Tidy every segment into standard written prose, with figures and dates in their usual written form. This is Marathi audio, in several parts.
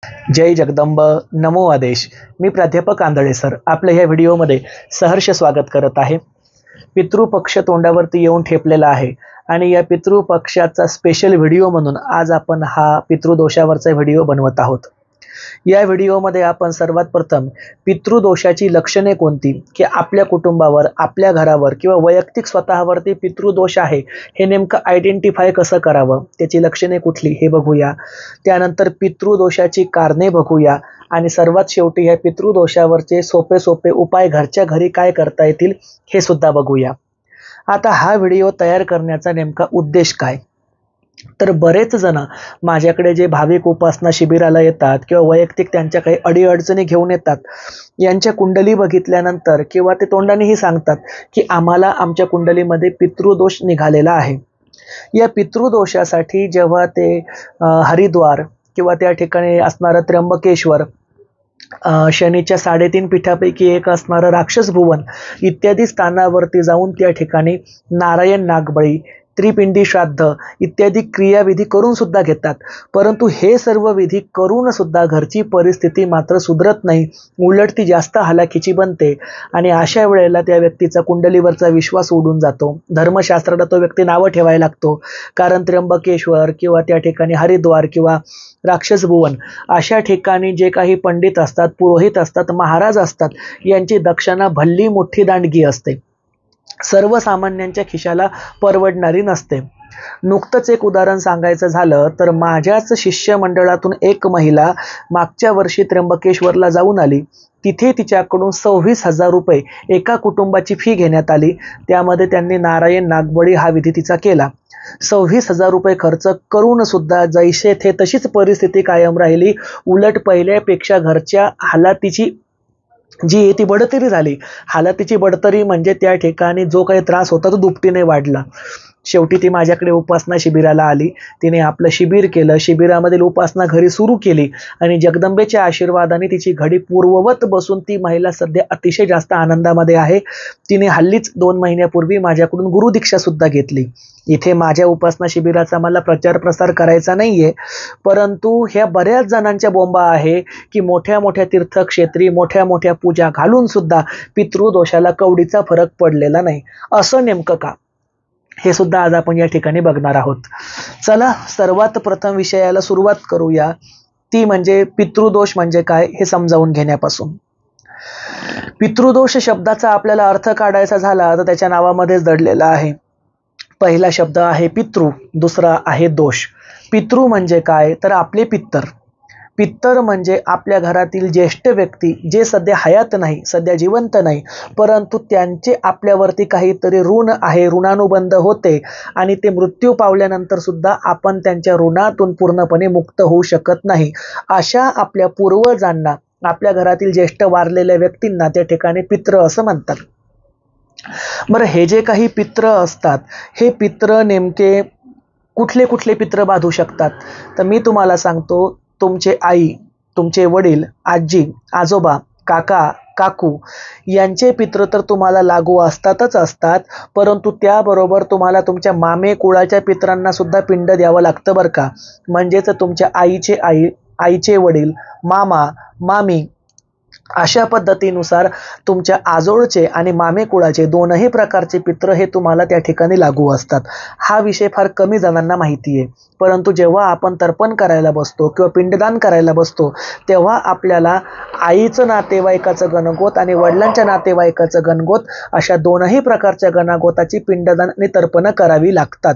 जय जगदंब नमो आदेश. मी प्राध्यापक आंधळे सर आपल्या ह्या व्हिडिओमध्ये सहर्ष स्वागत करत आहे. पितृपक्ष तोंडावरती येऊन ठेपलेला आहे आणि या पितृपक्षाचा स्पेशल व्हिडिओ म्हणून आज आपण हा पितृदोषावरचा व्हिडिओ बनवत आहोत. या व्हिडिओमध्ये आपण सर्वात प्रथम पितृदोषाची लक्षणे कोणती, की आपल्या कुटुंबावर, आपल्या घरावर किंवा वैयक्तिक स्वतःवरती पितृदोष आहे हे नेमकं आयडेंटिफाय कसं करावं, त्याची लक्षणे कुठली हे बघूया. त्यानंतर पितृदोषाची कारणे बघूया आणि सर्वात शेवटी ह्या पितृदोषावरचे सोपे सोपे उपाय घरच्या घरी काय करता येतील हे सुद्धा बघूया. आता हा व्हिडिओ तयार करण्याचा नेमका उद्देश काय, तर बरेच जण माझ्याकडे जे भाविक उपासना शिबिराला येतात किंवा वैयक्तिक त्यांच्या काही अडीअडचणी घेऊन येतात, यांच्या कुंडली बघितल्यानंतर किंवा ते तोंडानेही सांगतात की आम्हाला आमच्या कुंडलीमध्ये पितृदोष निघालेला आहे. या पितृदोषासाठी जेव्हा ते हरिद्वार किंवा त्या ठिकाणी असणारं त्र्यंबकेश्वर, शनीच्या 3.5 पीठापैकी एक असणारं राक्षस भुवन इत्यादी स्थानावरती जाऊन त्या ठिकाणी नारायण नागबळी, त्रिपिंडी श्राद्ध इत्यादी क्रियाविधी करून सुद्धा घेतात. परंतु हे सर्व विधी करून सुद्धा घरची परिस्थिती मात्र सुधरत नाही, उलट ती जास्त हालाखीची बनते आणि अशा वेळेला त्या व्यक्तीचा कुंडलीवरचा विश्वास उडून जातो. धर्मशास्त्राला तो व्यक्ती नावं ठेवायला लागतो, कारण त्र्यंबकेश्वर किंवा त्या ठिकाणी हरिद्वार किंवा राक्षस भुवन अशा ठिकाणी जे काही पंडित असतात, पुरोहित असतात, महाराज असतात, यांची दक्षिणा भल्ली मोठी दांडगी असते, सर्वसामान्यांच्या खिशाला परवडणारी नसते. नुकतंच एक उदाहरण सांगायचं झालं तर माझ्याच शिष्यमंडळातून एक महिला मागच्या वर्षी त्र्यंबकेश्वरला जाऊन आली. तिथे तिच्याकडून 26,000 रुपये एका कुटुंबाची फी घेण्यात आली. त्यामध्ये त्यांनी नारायण नागबळी हा विधी तिचा केला. 26,000 रुपये खर्च करून सुद्धा जैसे थे तशीच परिस्थिती कायम राहिली. उलट पहिल्यापेक्षा घरच्या हालातीची जी ती बढतरी झाली. हालातीची बढतरी म्हणजे त्या ठिकाणी जो काही त्रास होता तो दुपटीने वाढला. शेवटी ती माझ्याकडे उपासना शिबिराला आली. तिने आपलं शिबिर केलं, शिबिरामधील उपासना घरी सुरू केली आणि जगदंबेच्या आशीर्वादाने तिची घडी पूर्ववत बसून ती महिला सध्या अतिशय जास्त आनंदामध्ये आहे. तिने हल्लीच 2 महिन्यापूर्वी माझ्याकडून गुरुदीक्षा सुद्धा घेतली. इथे माझ्या उपासना शिबिराचा मला प्रचार प्रसार करायचा नाहीये, परंतु ह्या बऱ्याच जणांच्या बोंबा आहे की मोठ्या मोठ्या तीर्थक्षेत्री मोठ्या मोठ्या पूजा घालून सुद्धा पितृदोषाला कवडीचा फरक पडलेला नाही. असं नेमकं का, हे सुद्धा आज आपण या ठिकाणी बघणार आहोत. चला सर्वात प्रथम विषयाला सुरुवात करूया, ती म्हणजे पितृदोष म्हणजे काय हे समजावून घेण्यापासून. पितृदोष शब्दाचा आपल्याला अर्थ काढायचा झाला तर त्याच्या नावामध्येच दडलेला आहे. पहिला शब्द आहे पितृ, दुसरा आहे दोष. पितृ म्हणजे काय, तर आपले पित्तर. पित्तर म्हणजे आपल्या घरातील ज्येष्ठ व्यक्ती जे सध्या हयात नाही, सध्या जिवंत नाही, परंतु त्यांचे आपल्यावरती काहीतरी ऋण आहे, ऋणानुबंध होते आणि ते मृत्यू पावल्यानंतर सुद्धा आपण त्यांच्या ऋणातून पूर्णपणे मुक्त होऊ शकत नाही. अशा आपल्या पूर्वजांना, आपल्या घरातील ज्येष्ठ वारलेल्या व्यक्तींना त्या ठिकाणी पित्र असं म्हणतात. बरं, हे जे काही पित्र असतात, हे पित्र नेमके कुठले कुठले पित्र बाधू शकतात, तर मी तुम्हाला सांगतो. तुमचे आई, तुमचे वडील, आजी, आजोबा, काका, काकू यांचे पित्र तर तुम्हाला लागू असतातच असतात, परंतु त्याबरोबर तुम्हाला तुमच्या मामे कुळाच्या पित्रांना सुद्धा पिंड द्यावं लागतं बरं का. म्हणजेच तुमच्या आईचे आई, आईचे वडील, मामा, मामी अशा पद्धतीनुसार तुमच्या आजोळचे आणि मामे कुळाचे दोनही प्रकारचे पित्र हे तुम्हाला त्या ठिकाणी लागू असतात. हा विषय फार कमी जणांना माहिती आहे, परंतु जेव्हा आपण तर्पण करायला बसतो किंवा पिंडदान करायला बसतो तेव्हा आपल्याला आईचं नातेवाईकाचं गणगोत आणि वडिलांच्या नातेवाईकाचं गणगोत अशा दोनही प्रकारच्या गणागोताची पिंडदान आणि तर्पणं करावी लागतात.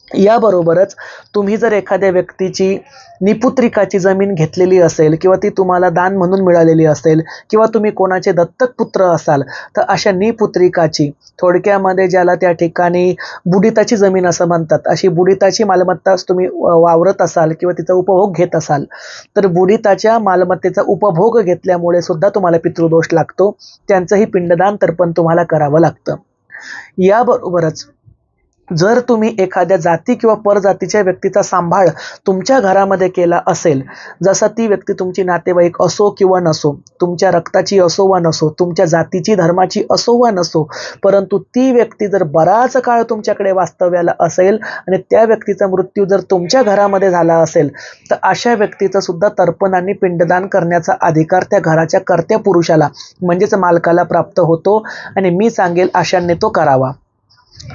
याबरोबरच तुम्ही जर एखाद्या व्यक्तीची निपुत्रिकाची जमीन घेतलेली असेल किंवा ती तुम्हाला दान म्हणून मिळालेली असेल किंवा तुम्ही कोणाचे दत्तक पुत्र असाल, तर अशा निपुत्रिकाची, थोडक्यामध्ये ज्याला त्या ठिकाणी बुडिताची जमीन असं म्हणतात, अशी बुडिताची मालमत्ता तुम्ही वावरत असाल किंवा तिचा उपभोग घेत असाल, तर बुडिताच्या मालमत्तेचा उपभोग घेतल्यामुळे सुद्धा तुम्हाला पितृदोष लागतो. त्यांचंही पिंडदान तर्पण तुम्हाला करावं लागतं. याबरोबरच जर तुम्ही एखाद्या जाती किंवा परजातीच्या व्यक्तीचा सांभाळ तुमच्या घरामध्ये केला असेल, जसं ती व्यक्ती तुमची नातेवाईक असो किंवा नसो, तुमच्या रक्ताची असो वा नसो, तुमच्या जातीची धर्माची असो वा नसो, परंतु ती व्यक्ती जर बराच काळ तुमच्याकडे वास्तव्याला असेल आणि त्या व्यक्तीचा मृत्यू जर तुमच्या घरामध्ये झाला असेल, तर अशा व्यक्तीचं सुद्धा तर्पण आणि पिंडदान करण्याचा अधिकार त्या घराच्या कर्त्या पुरुषाला म्हणजेच मालकाला प्राप्त होतो आणि मी सांगेल अशांनी तो करावा.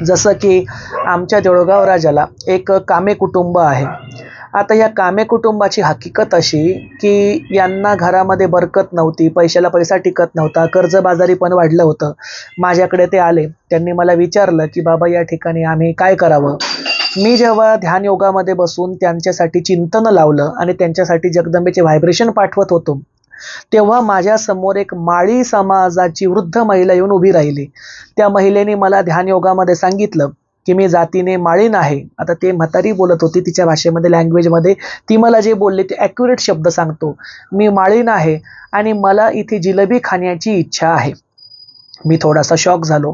जसं की आमच्या देऊळगाव राजाला एक कामे कुटुंब आहे. आता या कामे कुटुंबाची हकीकत अशी की यांना घरामध्ये बरकत नव्हती, पैशाला पैसा टिकत नव्हता, कर्जबाजारी पण वाढलं होतं. माझ्याकडे ते आले, त्यांनी मला विचारलं की बाबा या ठिकाणी आम्ही काय करावं. मी जेव्हा ध्यान योगामध्ये बसून त्यांच्यासाठी चिंतन लावलं आणि त्यांच्यासाठी जगदंबेचे व्हायब्रेशन पाठवत होतो, तेव्हा माझ्या समोर एक माळी समाजाची वृद्ध महिला येऊन उभी राहिली. त्या महिलेने मला ध्यान योगामध्ये सांगितलं की मी जातीने माळीन आहे. आता ते म्हातारी बोलत होती, तिच्या भाषेमध्ये लँग्वेजमध्ये ती मला जे बोलली ते ॲक्युरेट शब्द सांगतो. मी माळीन आहे आणि मला इथे जिलेबी खाण्याची इच्छा आहे. मी थोडासा शॉक झालो.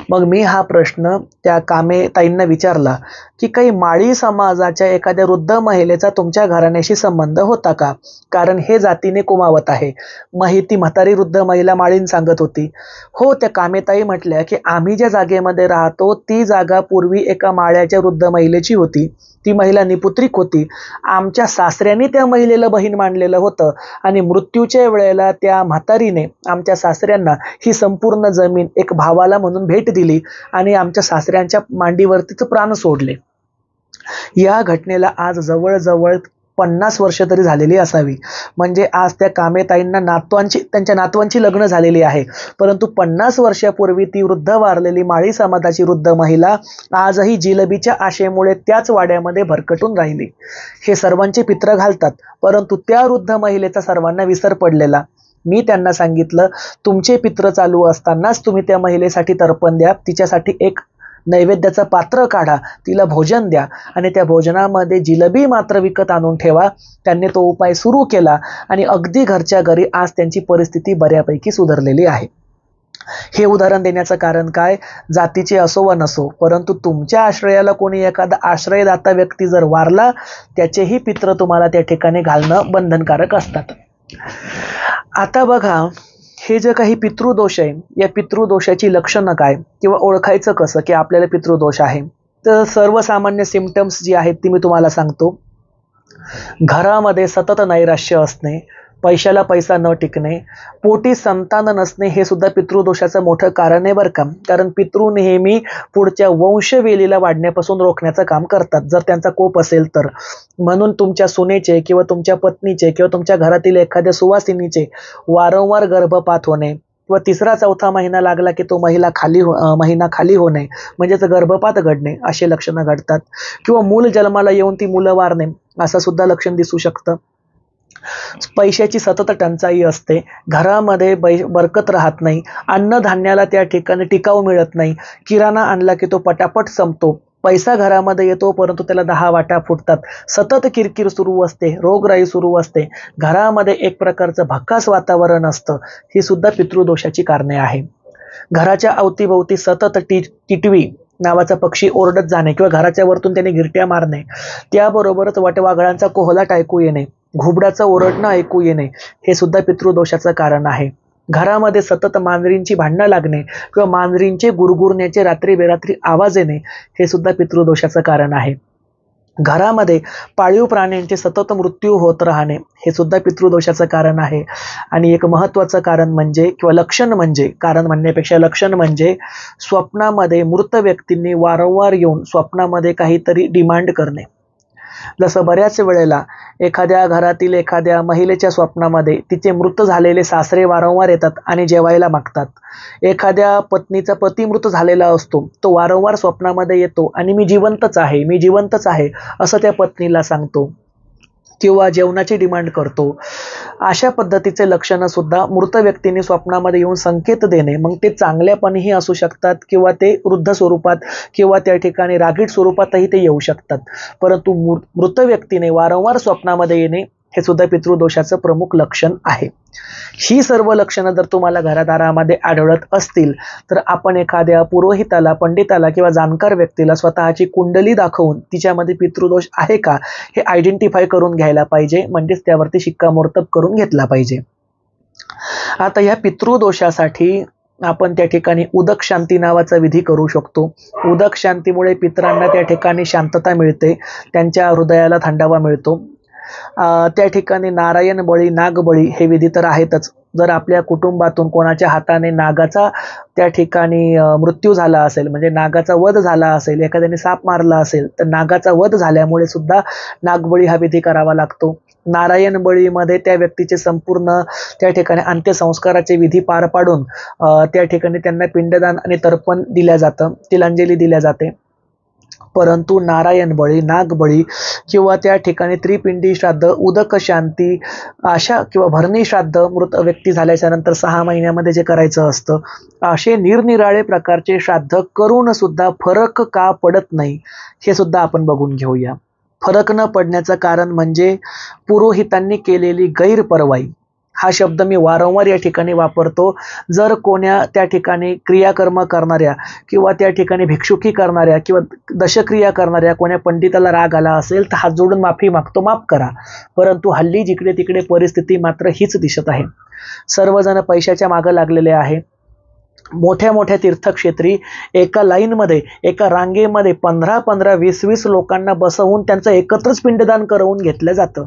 मग मी हा प्रश्न त्या कामे ताईंना विचारला की काही माळी समाजाच्या एखाद्या वृद्ध महिलेचा तुमच्या घराण्याशी संबंध होता का, कारण हे जातीने कुमावत आहे. ती म्हातारी वृद्ध महिला माळीन सांगत होती. हो, त्या कामेताई म्हटल्या की आम्ही ज्या जागेमध्ये राहतो ती जागा पूर्वी एका माळ्याच्या वृद्ध महिलेची होती. ती महिला निपुत्रिक होती. आमच्या सासऱ्याने त्या महिलेला बहीण मानलेलं होतं आणि मृत्यूच्या वेळेला त्या म्हातारीने आमच्या सासऱ्यांना ही संपूर्ण जमीन एक भावाला म्हणून भेट दिली आणि आमच्या सासऱ्यांच्या मांडीवरतीच प्राण सोडले. या घटनेला आज जवळजवळ 50 वर्ष तरी झालेली असावी. म्हणजे आज त्या कामेताईंना त्यांच्या नातवांची लग्न झालेली आहे, परंतु 50 वर्षापूर्वी ती वृद्ध वारलेली माळी समाजाची वृद्ध महिला आजही जिलेबीच्या आशेमुळे त्याच वाड्यामध्ये भरकटून राहिली. हे सर्वांचे पित्र घालतात, परंतु त्या वृद्ध महिलेचा सर्वांना विसर पडलेला. मी त्यांना सांगितलं, तुमचे पित्र चालू असतानाच तुम्ही त्या महिलेसाठी तर्पण द्या, तिच्यासाठी एक नैवेद्याचं पात्र काढा, तिला भोजन द्या आणि त्या भोजनामध्ये जिलेबी मात्र विकत आणून ठेवा. त्यांनी तो उपाय सुरू केला आणि अगदी घरच्या घरी आज त्यांची परिस्थिती बऱ्यापैकी सुधारलेली आहे. हे उदाहरण देण्याचं कारण काय, जातीचे असो वा नसो, परंतु तुमच्या आश्रयाला कोणी एखादा आश्रयदाता व्यक्ती जर वारला, त्याचेही पित्र तुम्हाला त्या ठिकाणी घालणं बंधनकारक असतात. आता बघा, हे जे काही पितृदोष आहे, या पितृदोषाची लक्षणं काय किंवा ओळखायचं कसं की आपल्याला पितृदोष आहे. तर सर्वसामान्य सिम्पटम्स जी आहेत ती मी तुम्हाला सांगतो. घरामध्ये सतत नैराश्य असणे, पैशाला पैसा न टिकणे, पोटी संतान नसणे हे सुद्धा पितृदोषाचं मोठं कारण आहे बरं का. कारण पितृ नेहमी पुढच्या वंशवेलीला वाढण्यापासून रोखण्याचं काम करतात जर त्यांचा कोप असेल तर. म्हणून तुमच्या सुनेचे किंवा तुमच्या पत्नीचे किंवा तुमच्या घरातील एखाद्या सुवासिनीचे वारंवार गर्भपात होणे किंवा 3रा-4था महिना लागला की तो महिना खाली होणे म्हणजेच गर्भपात घडणे असे लक्षणं घडतात. किंवा मूल जन्माला येऊन ती मुलं वारणे असं सुद्धा लक्षण दिसू शकतं. पैशाची सतत टंचाई असते, घरामध्ये बरकत राहत नाही, अन्नधान्याला त्या ठिकाणी टिकाव मिळत नाही, किराणा आणला की तो पटापट संपतो, पैसा घरामध्ये येतो परंतु त्याला 10 वाटा फुटतात, सतत किरकिर सुरू असते, रोगराई सुरू असते, घरामध्ये एक प्रकारचं भकास वातावरण असतं. ही सुद्धा पितृदोषाची कारणे आहे. घराच्या अवतीभोवती सतत टिटवी नावाचा पक्षी ओरडत जाणे किंवा घराच्या वरतून त्याने गिरट्या मारणे, त्याबरोबरच वटवाघळांचा कोहलाट ऐकू येणे, घुबडाचं ओरडणं ऐकू येणे हे सुद्धा पितृदोषाचं कारण आहे. घरामध्ये सतत मांजरींची भांडणं लागणे किंवा मांजरींचे गुरगुरण्याचे रात्री बेरात्री आवाज येणे हे सुद्धा पितृदोषाचं कारण आहे. घरामध्ये पाळीव प्राण्यांचे सतत मृत्यू होत राहणे हे सुद्धा पितृदोषाचं कारण आहे. आणि एक महत्त्वाचं कारण म्हणजे किंवा लक्षण म्हणजे, कारण म्हणण्यापेक्षा लक्षण म्हणजे, स्वप्नामध्ये मृत व्यक्तींनी वारंवार येऊन स्वप्नामध्ये काहीतरी डिमांड करणे. जसं बऱ्याच वेळेला एखाद्या घरातील एखाद्या महिलेच्या स्वप्नामध्ये तिचे मृत झालेले सासरे वारंवार येतात आणि जेवायला मागतात. एखाद्या पत्नीचा पती मृत झालेला असतो, तो वारंवार स्वप्नामध्ये येतो आणि मी जिवंतच आहे असं त्या पत्नीला सांगतो किंवा जेवणाची डिमांड करतो. अशा पद्धतीचे लक्षणं सुद्धा मृत व्यक्तीने स्वप्नामध्ये येऊन संकेत देणे, मग ते चांगल्यापणीही असू शकतात किंवा ते वृद्ध स्वरूपात किंवा त्या ठिकाणी रागीट स्वरूपातही ते येऊ शकतात. परंतु मृत व्यक्तीने वारंवार स्वप्नामध्ये येणे हे सुद्धा पितृदोषाचं प्रमुख लक्षण आहे. ही सर्व लक्षणं जर तुम्हाला घरादारामध्ये आढळत असतील तर आपण एखाद्या पुरोहिताला, पंडिताला किंवा जाणकार व्यक्तीला स्वतःची कुंडली दाखवून तिच्यामध्ये पितृदोष आहे का हे आयडेंटिफाय करून घ्यायला पाहिजे, म्हणजेच त्यावरती शिक्कामोर्तब करून घेतला पाहिजे. आता या पितृदोषासाठी आपण त्या ठिकाणी उदक शांती नावाचा विधी करू शकतो. उदक शांतीमुळे पितरांना त्या ठिकाणी शांतता मिळते, त्यांच्या हृदयाला थंडावा मिळतो. त्या ठिकाणी नारायण बळी, नागबळी हे विधी तर आहेतच. जर आपल्या कुटुंबातून कोणाच्या हाताने नागाचा त्या ठिकाणी मृत्यू झाला असेल, म्हणजे नागाचा वध झाला असेल, एखाद्याने साप मारला असेल, तर नागाचा वध झाल्यामुळे सुद्धा नागबळी हा विधी करावा लागतो. नारायण बळीमध्ये त्या व्यक्तीचे संपूर्ण त्या ठिकाणी अंत्यसंस्काराचे विधी पार पाडून त्या ठिकाणी त्यांना पिंडदान आणि तर्पण दिल्या जातं, तिलांजली दिल्या जाते. परंतु नारायण बळी, नागबळी किंवा त्या ठिकाणी त्रिपिंडी श्राद्ध, उदक शांती अशा किंवा भरणी श्राद्ध मृत व्यक्ती झाल्याच्या नंतर 6 महिन्यामध्ये जे करायचं असतं, असे निरनिराळे प्रकारचे श्राद्ध करून सुद्धा फरक का पडत नाही हे सुद्धा आपण बघून घेऊया. फरक न पडण्याचं कारण म्हणजे पुरोहितांनी केलेली गैरपरवाई. हा शब्द मी वारंवार या ठिकाणी वापरतो. जर कोण्या त्या ठिकाणी क्रियाकर्म करणाऱ्या किंवा त्या ठिकाणी भिक्षुकी करणाऱ्या किंवा दशक्रिया करणाऱ्या कोण्या पंडिताला राग आला असेल तर हात जोडून माफी मागतो, माफ करा. परंतु हल्ली जिकडे तिकडे परिस्थिती मात्र हीच दिसत आहे. सर्वजण पैशाच्या मागे लागलेले आहे. मोठ्या मोठ्या तीर्थक्षेत्री एका लाईनमध्ये, एका रांगेमध्ये 15-15, 20-20 लोकांना बसवून त्यांचं एकत्रच पिंडदान करवून घेतलं जातं.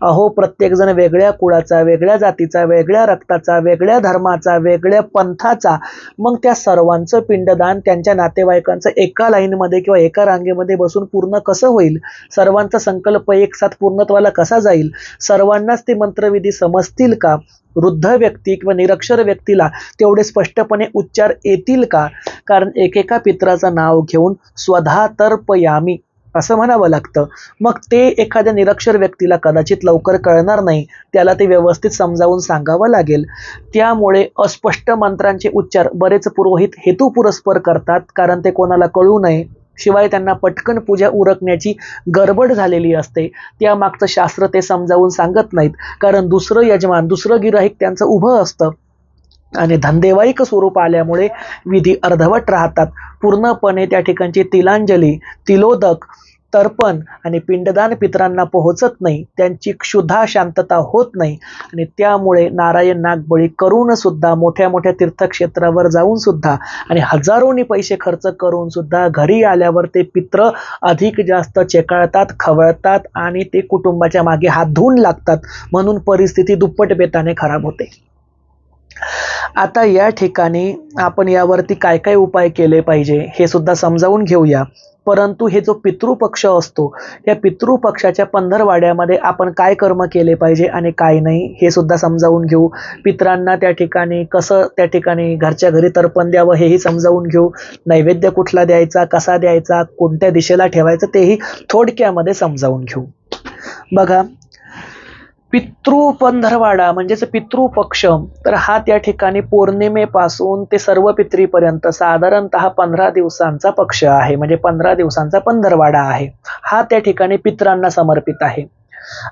अहो, प्रत्येकजण वेगळ्या कुळाचा, वेगळ्या जातीचा, वेगळ्या रक्ताचा, वेगळ्या धर्माचा, वेगळ्या पंथाचा, मग त्या सर्वांचं पिंडदान त्यांच्या नातेवाईकांचं एका लाईनमध्ये किंवा एका रांगेमध्ये बसून पूर्ण कसं होईल? सर्वांचा संकल्प एकसाथ पूर्णत्वाला कसा जाईल? सर्वांनाच ते मंत्रविधी समजतील का? वृद्ध व्यक्ती किंवा निरक्षर व्यक्तीला तेवढे स्पष्टपणे उच्चार येतील का? कारण एकेका पित्राचं नाव घेऊन स्वधा तर्पयामी असं म्हणावं लागतं. मग ते एखाद्या निरक्षर व्यक्तीला कदाचित लवकर कळणार नाही, त्याला ते व्यवस्थित समजावून सांगावं लागेल. त्यामुळे अस्पष्ट मंत्रांचे उच्चार बरेच पुरोहित हेतुपुरस्पर करतात, कारण ते कोणाला कळू नये. शिवाय त्यांना पटकन पूजा उरकण्याची गडबड झालेली असते. त्यामागचं शास्त्र ते समजावून सांगत नाहीत, कारण दुसरं यजमान, दुसरं गिराहिक त्यांचं उभं असतं आणि धंदेवाईक स्वरूप आल्यामुळे विधी अर्धवट राहतात. पूर्णपणे त्या ठिकाणची तिलांजली, तिलोदक, तर्पण आणि पिंडदान पितरांना पोहोचत नाही, त्यांची क्षुधा शांतता होत नाही आणि त्यामुळे नारायण नागबळी करून सुद्धा, मोठ्या मोठ्या तीर्थक्षेत्रावर जाऊन सुद्धा आणि हजारोनी पैसे खर्च करून सुद्धा घरी आल्यावर ते पित्र अधिक जास्त चेकाळतात, खवळतात आणि ते कुटुंबाच्या मागे हात धुवून लागतात. म्हणून परिस्थिती दुप्पट बेताने खराब होते. आता या ठिकाणी आपण यावरती काय काय उपाय केले पाहिजे हे सुद्धा समजावून घेऊया. परंतु हे जो पितृपक्ष असतो, या पितृपक्षाच्या पंधरवाड्यामध्ये आपण काय कर्म केले पाहिजे आणि काय नाही हे सुद्धा समजावून घेऊ. पितरांना त्या ठिकाणी कसं त्या ठिकाणी घरच्या घरी तर्पण द्यावं हेही समजावून घेऊ. नैवेद्य कुठला द्यायचा, कसा द्यायचा, कोणत्या दिशेला ठेवायचं तेही थोडक्यामध्ये समजावून घेऊ. बघा, पितृपंधरवाडा म्हणजेच पितृपक्ष, तर हा त्या ठिकाणी पौर्णिमेपासून ते सर्व पितरीपर्यंत साधारणतः 15 दिवसांचा पक्ष आहे, म्हणजे 15 दिवसांचा पंधरवाडा आहे. हा त्या ठिकाणी पितरांना समर्पित आहे.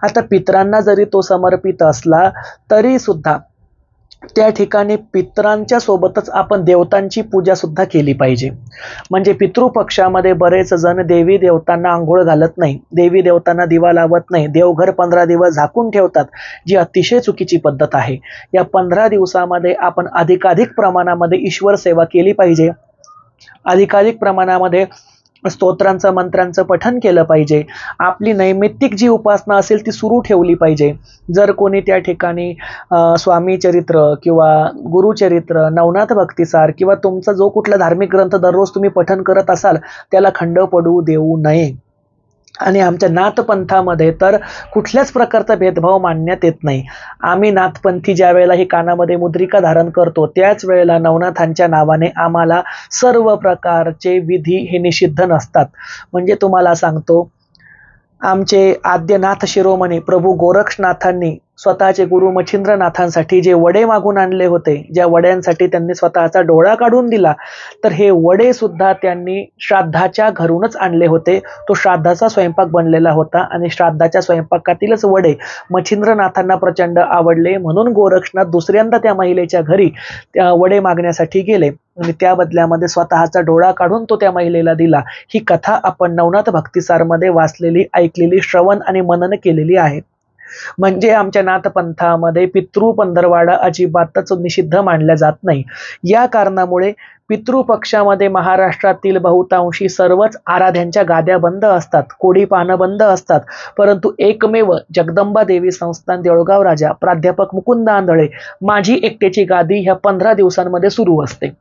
आता पितरांना जरी तो समर्पित असला तरी सुद्धा त्या ठिकाणी पितरांच्या सोबतच आपण देवतांची पूजा सुद्धा केली पाहिजे. म्हणजे पितृपक्षामध्ये बरेच जण देवी देवतांना आंघोळ घालत नाही, देवी देवतांना दिवा लावत नाही, देवघर 15 दिवस झाकून ठेवतात, जी अतिशय चुकीची पद्धत आहे. या 15 दिवसामध्ये आपण अधिकाधिक प्रमाणामध्ये ईश्वर सेवा केली पाहिजे. अधिकाधिक प्रमाणामध्ये स्तोत्रांचं, मंत्रांचं पठण केलं पाहिजे. आपली नैमित्तिक जी उपासना असेल ती सुरू ठेवली पाहिजे. जर कोणी त्या ठिकाणी स्वामी चरित्र किंवा गुरुचरित्र, नवनाथ भक्तिसार किंवा तुमचा जो कुठला धार्मिक ग्रंथ दररोज तुम्ही पठण करत असाल त्याला खंड पडू देऊ नये. आणि आमच्या नाथपंथामध्ये तर कुठल्याच प्रकारचा भेदभाव मानण्यात येत नाही. आम्ही नाथपंथी ज्या वेळेला ही कानामध्ये मुद्रिका धारण करतो त्याच वेळेला नवनाथांच्या नावाने आम्हाला सर्व प्रकारचे विधी हे निषिद्ध नसतात. म्हणजे तुम्हाला सांगतो, आमचे आद्यनाथ शिरोमणी प्रभू गोरक्षनाथांनी स्वतःचे गुरु मच्छिंद्रनाथांसाठी जे वडे मागून आणले होते, ज्या वड्यांसाठी त्यांनी स्वतःचा डोळा काढून दिला, तर हे वडे सुद्धा त्यांनी श्राद्धाच्या घरूनच आणले होते. तो श्राद्धाचा स्वयंपाक बनलेला होता आणि श्राद्धाच्या स्वयंपाकातीलच वडे मच्छिंद्रनाथांना प्रचंड आवडले, म्हणून गोरक्षनाथ दुसऱ्यांदा त्या महिलेच्या घरी त्या वडे मागण्यासाठी गेले आणि त्या बदल्यामध्ये स्वतःचा डोळा काढून तो त्या महिलेला दिला. ही कथा आपण नवनाथ भक्तिसारमध्ये वाचलेली, ऐकलेली, श्रवण आणि मनन केलेली आहे. म्हणजे आमच्या नाथपंथामध्ये पितृ-पंधरवाडा अजिबातच निषिद्ध मानल्या जात नाही. या कारणामुळे पितृपक्षामध्ये महाराष्ट्रातील बहुतांशी सर्वच आराध्यांच्या गाद्या बंद असतात, कोडी पानं बंद असतात. परंतु एकमेव जगदंबा देवी संस्थान देऊळगाव राजा प्राध्यापक मुकुंद आंधळे माझी एकट्याची गादी ह्या 15 दिवसांमध्ये सुरू असते.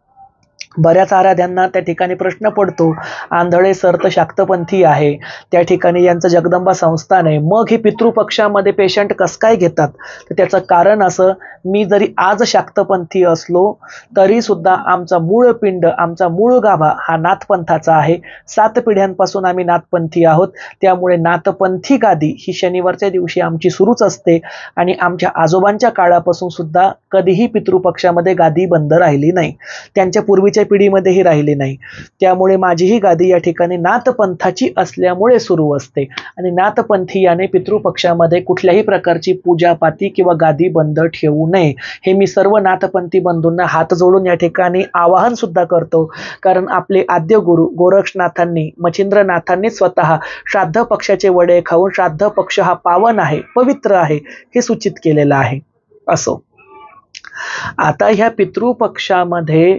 बऱ्याच आराध्यांना त्या ठिकाणी प्रश्न पडतो, आंधळे सर तर शाक्तपंथी आहे, त्या ठिकाणी यांचं जगदंबा संस्थान आहे, मग हे पितृपक्षामध्ये पेशंट कसं काय घेतात? तर त्याचं कारण असं, मी जरी आज शाक्तपंथी असलो तरी सुद्धा आमचा मूळ पिंड, आमचा मूळ गाभा हा नाथपंथाचा आहे. 7 पिढ्यांपासून आम्ही नाथपंथी आहोत. त्यामुळे नाथपंथी गादी ही शनिवारच्या दिवशी आमची सुरूच असते आणि आमच्या आजोबांच्या काळापासून सुद्धा कधीही पितृपक्षामध्ये गादी बंद राहिली नाही, त्यांच्या पूर्वीच्या पिढीमध्येही राहिली नाही. त्यामुळे माझी ही गादी या ठिकाणी नाथपंथाची असल्यामुळे सुरू असते आणि नाथपंथीयाने पितृपक्षामध्ये कुठल्याही प्रकारची पूजापाती किंवा गादी बंद ठेवू नये, हे मी सर्व नाथपंथी बंधूंना हात जोडून या ठिकाणी आवाहन सुद्धा करतो. कारण आपले आद्य गुरु गोरक्षनाथांनी, मच्छिंद्रनाथांनी स्वतः श्राद्ध पक्षाचे वडे खाऊन श्राद्ध पक्ष हा पावन आहे, पवित्र आहे, हे सूचित केलेलं आहे. असो, आता ह्या पितृपक्षामध्ये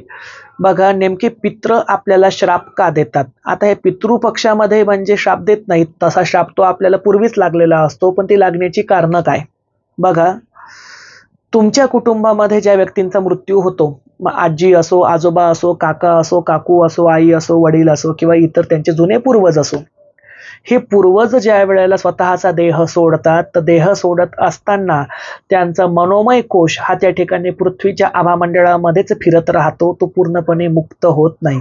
बघा, नेमके पित्र आपल्याला श्राप का देतात? आता हे पितृपक्षामध्ये म्हणजे श्राप देत नाहीत, तसा श्राप तो आपल्याला पूर्वीच लागलेला असतो, पण ती लागण्याची कारणं काय? बघा, तुमच्या कुटुंबामध्ये ज्या व्यक्तींचा मृत्यू होतो, मग आजी असो, आजोबा असो, काका असो, काकू असो, आई असो, वडील असो किंवा इतर त्यांचे जुने पूर्वज असो, हे पूर्वज ज्या वेळेला स्वतःचा देह सोडतात, तर देह सोडत असताना त्यांचा मनोमय कोश हा त्या ठिकाणी पृथ्वीच्या आभामंडळामध्येच फिरत राहतो, तो पूर्णपणे मुक्त होत नाही.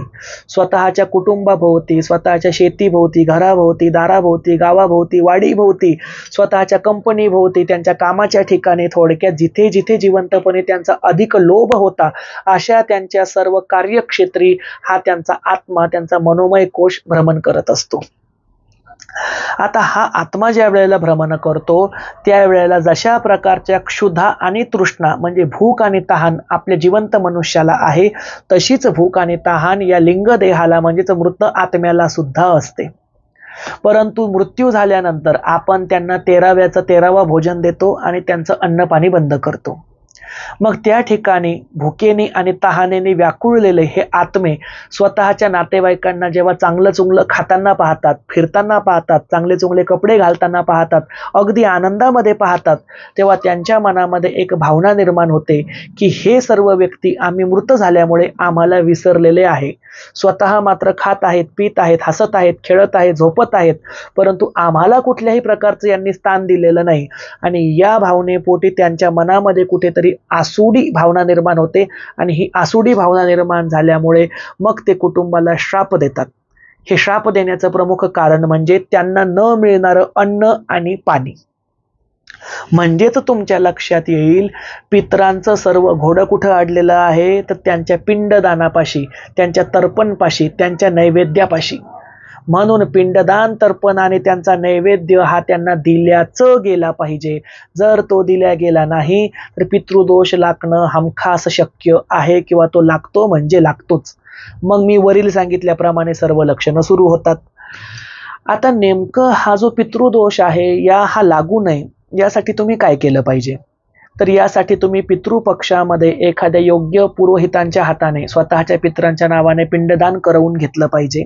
स्वतःच्या कुटुंबाभोवती, स्वतःच्या शेतीभोवती, घराभोवती, दाराभोवती, गावाभोवती, वाडीभोवती, स्वतःच्या कंपनीभोवती, त्यांच्या कामाच्या ठिकाणी, थोडक्यात जिथे जिथे जिवंतपणे त्यांचा अधिक लोभ होता, अशा त्यांच्या सर्व कार्यक्षेत्री हा त्यांचा आत्मा, त्यांचा मनोमय कोश भ्रमण करत असतो. आता हा आत्मा ज्या वेळेला भ्रमण करतो, त्यावेळेला जशा प्रकारच्या क्षुधा आणि तृष्णा म्हणजे भूक आणि तहान आपल्या जिवंत मनुष्याला आहे, तशीच भूक आणि तहान या लिंग देहाला म्हणजेच मृत आत्म्याला सुद्धा असते. परंतु मृत्यू झाल्यानंतर आपण त्यांना 13व्याचं 13वा भोजन देतो आणि त्यांचं अन्नपाणी बंद करतो. मग त्या ठिकाणी भुकेने आणि तहानेने व्याकुळलेले हे आत्मे स्वतःच्या नातेवाईकांना जेव्हा चांगलं चुंगलं खाताना पाहतात, फिरताना पाहतात, चांगले चुंगले कपडे घालताना पाहतात, अगदी आनंदामध्ये पाहतात, तेव्हा त्यांच्या मनामध्ये एक भावना निर्माण होते की हे सर्व व्यक्ती आम्ही मृत झाल्यामुळे आम्हाला विसरलेले आहे. स्वतः मात्र खात आहेत, पीत आहेत, हसत आहेत, खेळत आहेत, झोपत आहेत, परंतु आम्हाला कुठल्याही प्रकारचं यांनी स्थान दिलेलं नाही. आणि या भावनेपोटी त्यांच्या मनामध्ये कुठेतरी आसुडी भावना निर्माण होते आणि ही आसुडी भावना निर्माण झाल्यामुळे मग ते कुटुंबाला श्राप देतात. हे श्राप देण्याचं प्रमुख कारण म्हणजे त्यांना न मिळणारं अन्न आणि पाणी. म्हणजेच तुमच्या लक्षात येईल, पितरांचं सर्व घोडं कुठं अडलेलं आहे, तर त्यांच्या पिंडदानापाशी, त्यांच्या तर्पणपाशी, त्यांच्या नैवेद्यापाशी. म्हणून पिंडदान, तर्पण आणि त्यांचा नैवेद्य हा त्यांना दिल्याच गेला पाहिजे. जर तो दिल्या गेला नाही तर पितृदोष लागणं हमखास शक्य आहे किंवा तो लागतो म्हणजे लागतोच. मग मी वरील सांगितल्याप्रमाणे सर्व लक्षणं सुरू होतात. आता नेमकं हा जो पितृदोष आहे हा लागू नये यासाठी तुम्ही काय केलं पाहिजे? तर यासाठी तुम्ही पितृपक्षामध्ये एखाद्या योग्य पुरोहितांच्या हाताने स्वतःच्या पितरांच्या नावाने पिंडदान करवून घेतलं पाहिजे,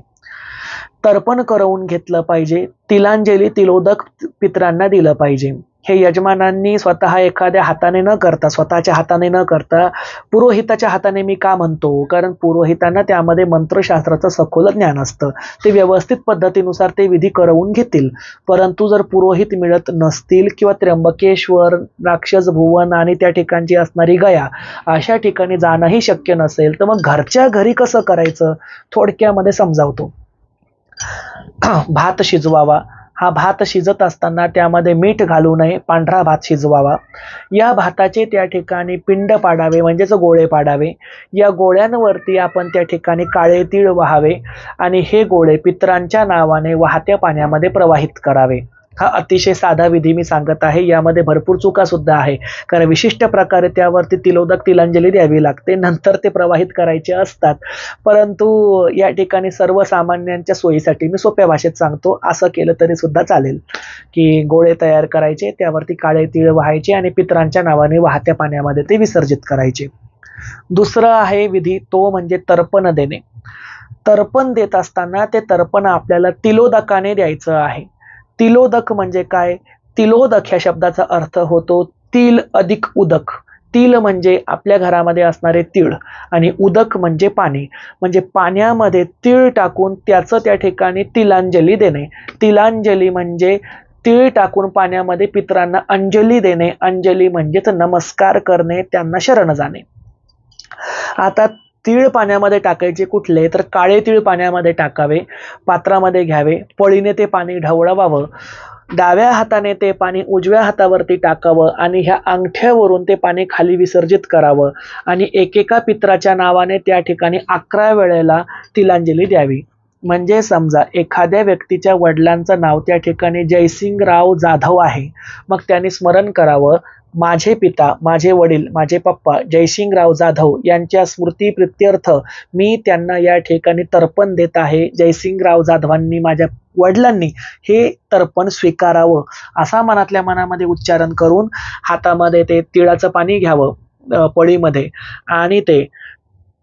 तर्पण करवून घेतलं पाहिजे, तिलांजली, तिलोदक पितरांना दिलं पाहिजे. हे यजमानांनी स्वतः एखाद्या हाताने न करता, स्वतःच्या हाताने न करता पुरोहिताच्या हाताने मी का म्हणतो? कारण पुरोहितांना त्यामध्ये मंत्रशास्त्राचं सखोल ज्ञान असतं, ते व्यवस्थित पद्धतीनुसार ते विधी करवून घेतील. परंतु जर पुरोहित मिळत नसतील किंवा त्र्यंबकेश्वर, राक्षस भुवन आणि त्या ठिकाणची असणारी गया अशा ठिकाणी जाणंही शक्य नसेल, तर मग घरच्या घरी कसं करायचं? थोडक्यामध्ये समजावतो. भात शिजवावा, हा भात शिजत असताना त्यामध्ये मीठ घालू नये, पांढरा भात शिजवावा. या भाताचे त्या ठिकाणी पिंड पाडावे म्हणजेच गोळे पाडावे. या गोळ्यांवरती आपण त्या ठिकाणी काळे तीळ वाहावे आणि हे गोळे पितरांच्या नावाने वाहत्या पाण्यामध्ये प्रवाहित करावे. हा अतिशय साधा विधी मी सांगत आहे. यामध्ये भरपूर चुका सुद्धा आहे, कारण विशिष्ट प्रकारे त्यावरती तिलोदक तिलांजली द्यावी लागते, नंतर ते प्रवाहित करायचे असतात. परंतु या ठिकाणी सर्वसामान्यांच्या सोयीसाठी मी सोप्या भाषेत सांगतो. असं केलं तरी सुद्धा चालेल की गोळे तयार करायचे, त्यावरती काळे तीळ वाहायचे आणि पितरांच्या नावाने वाहत्या पाण्यामध्ये ते विसर्जित करायचे. दुसरं आहे विधी, तो म्हणजे तर्पण देणे. तर्पण देत असताना ते तर्पण आपल्याला तिलोदकाने द्यायचं आहे. तिलोदक म्हणजे काय? तिलोदक ह्या शब्दाचा अर्थ होतो तिल अधिक उदक. तिल म्हणजे आपल्या घरामध्ये असणारे तीळ आणि उदक म्हणजे पाणी. म्हणजे पाण्यामध्ये तीळ टाकून त्याचं त्या ठिकाणी तिलांजली देणे. तिलांजली म्हणजे तीळ टाकून पाण्यामध्ये पितरांना अंजली देणे. अंजली म्हणजेच नमस्कार करणे, त्यांना शरण जाणे. आता तीळ पाण्यामध्ये टाकायचे कुठले? तर काळे तीळ पाण्यामध्ये टाकावे, पात्रामध्ये घ्यावे, पळीने ते पाणी ढवळवावं, डाव्या हाताने ते पाणी उजव्या हातावरती टाकावं आणि ह्या अंगठ्यावरून ते पाणी खाली विसर्जित करावं आणि एकेका पित्राच्या नावाने त्या ठिकाणी 11 वेळेला तिलांजली द्यावी. म्हणजे समजा एखाद्या व्यक्तीच्या वडिलांचं नाव त्या ठिकाणी जयसिंगराव जाधव आहे, मग त्यांनी स्मरण करावं, माझे पिता, माझे वडील, माझे पप्पा जयसिंगराव जाधव यांच्या स्मृतीप्रित्यर्थ मी त्यांना या ठिकाणी तर्पण देत आहे. जयसिंगराव जाधवांनी, माझ्या वडिलांनी हे तर्पण स्वीकारावं, असा मनातल्या मनामध्ये उच्चारण करून हातामध्ये ते तिळाचं पाणी घ्यावं पळीमध्ये आणि ते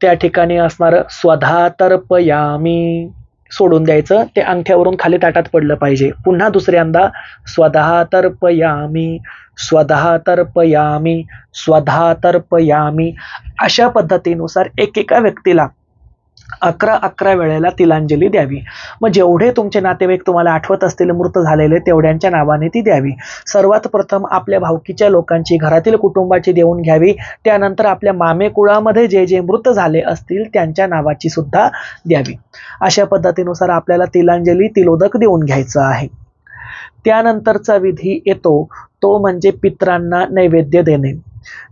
त्या ठिकाणी असणारं स्वधा तर्पयामी सोडून द्यायचं. ते अंगठ्यावरून खाली ताटात पडलं पाहिजे. पुन्हा दुसऱ्यांदा स्वधा तर्पयामी, स्वधा तर्पयामी, स्वधा तर्पयामी, अशा पद्धतीनुसार एकेका व्यक्तीला 11 वेळेला तिलांजली द्यावी. मग जेवढे तुमचे नातेवाईक तुम्हाला आठवत असतील मृत झालेले, तेवढ्यांच्या नावाने ती द्यावी. सर्वात प्रथम आपल्या भावकीच्या लोकांची, घरातील कुटुंबाची देऊन घ्यावी. त्यानंतर आपल्या मामे कुळामध्ये जे जे मृत झाले असतील त्यांच्या नावाची सुद्धा द्यावी. अशा पद्धतीनुसार आपल्याला तिलांजली, तिलोदक देऊन घ्यायचं आहे. त्यानंतरचा विधी येतो तो म्हणजे पितरांना नैवेद्य देणे.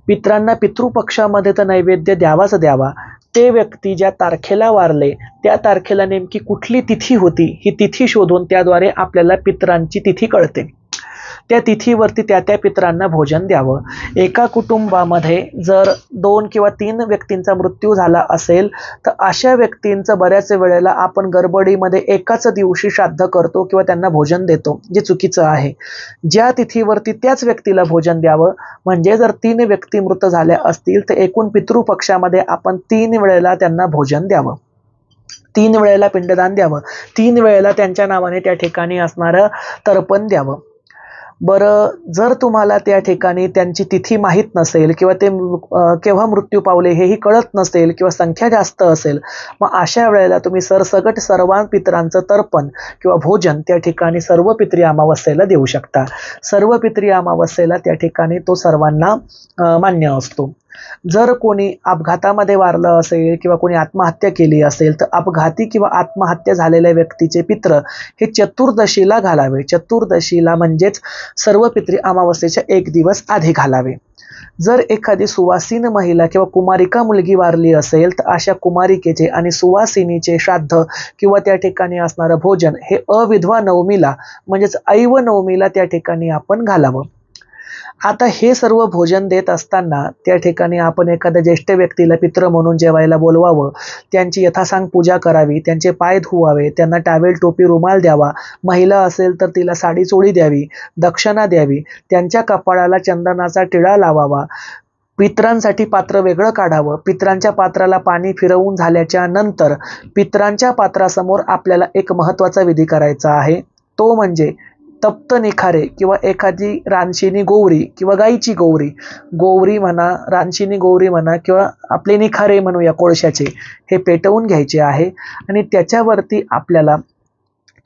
पितरांना पितृपक्षामध्ये तर नैवेद्य द्यावाच द्यावा. ते व्यक्ती ज्या तारखेला वारले त्या तारखेला नेमकी कुठली तिथी होती ही तिथी शोधून त्याद्वारे आपल्याला पितरांची तिथी कळते. त्या तिथीवरती त्या त्या पितरांना भोजन द्यावं. एका कुटुंबामध्ये जर 2 किंवा 3 व्यक्तींचा मृत्यू झाला असेल तर अशा व्यक्तींचं बऱ्याच वेळेला आपण गडबडीमध्ये एकाच दिवशी श्राद्ध करतो किंवा त्यांना भोजन देतो, जे चुकीचं आहे. ज्या तिथीवरती त्याच व्यक्तीला भोजन द्यावं. म्हणजे जर 3 व्यक्ती मृत झाल्या असतील तर एकूण पितृपक्षामध्ये आपण 3 वेळेला त्यांना भोजन द्यावं, 3 वेळेला पिंडदान द्यावं, 3 वेळेला त्यांच्या नावाने त्या ठिकाणी असणारं तर्पण द्यावं. बरं, जर तुम्हाला त्या ठिकाणी त्यांची तिथी माहीत नसेल किंवा ते केव्हा मृत्यू पावले हेही कळत नसेल किंवा संख्या जास्त असेल, मग अशा वेळेला तुम्ही सरसकट सर्व पितरांचं तर्पण किंवा भोजन त्या ठिकाणी सर्व पितरी अमावस्येला देऊ शकता. सर्व पितरी अमावस्येला त्या ठिकाणी तो सर्वांना मान्य असतो. जर कोणी अपघातामध्ये वारलं असेल किंवा कोणी आत्महत्या केली असेल तर अपघाती किंवा आत्महत्या झालेल्या व्यक्तीचे पित्र हे चतुर्दशीला घालावे. चतुर्दशीला म्हणजेच सर्व पितरी अमावस्येच्या 1 दिवस आधी घालावे. जर एखादी सुवासीन महिला किंवा कुमारिका मुलगी वारली असेल तर अशा कुमारिकेचे आणि सुवासिनीचे श्राद्ध किंवा त्या ठिकाणी असणारं भोजन हे अविधवा नवमीला म्हणजेच ऐव नवमीला त्या ठिकाणी आपण घालावं. आता हे सर्व भोजन देत असताना त्या ठिकाणी आपण एखाद्या ज्येष्ठ व्यक्तीला पित्र म्हणून जेवायला बोलवावं, त्यांची यथासांग पूजा करावी, त्यांचे पाय धुवावे, त्यांना टावेल, टोपी, रुमाल द्यावा. महिला असेल तर तिला साडी चोळी द्यावी, दक्षिणा द्यावी, त्यांच्या कपाळाला चंदनाचा टिळा लावावा. पितरांसाठी पात्र वेगळं काढावं. पितरांच्या पात्राला पाणी फिरवून झाल्याच्या नंतर पितरांच्या पात्रासमोर आपल्याला एक महत्त्वाचा विधी करायचा आहे. तो म्हणजे तप्त निखारे किंवा एखादी रानशिनी गोवरी किंवा गाईची गोवरी म्हणा, रानशिनी गोवरी म्हणा किंवा आपले निखारे म्हणूया कोळशाचे, हे पेटवून घ्यायचे आहे आणि त्याच्यावरती आपल्याला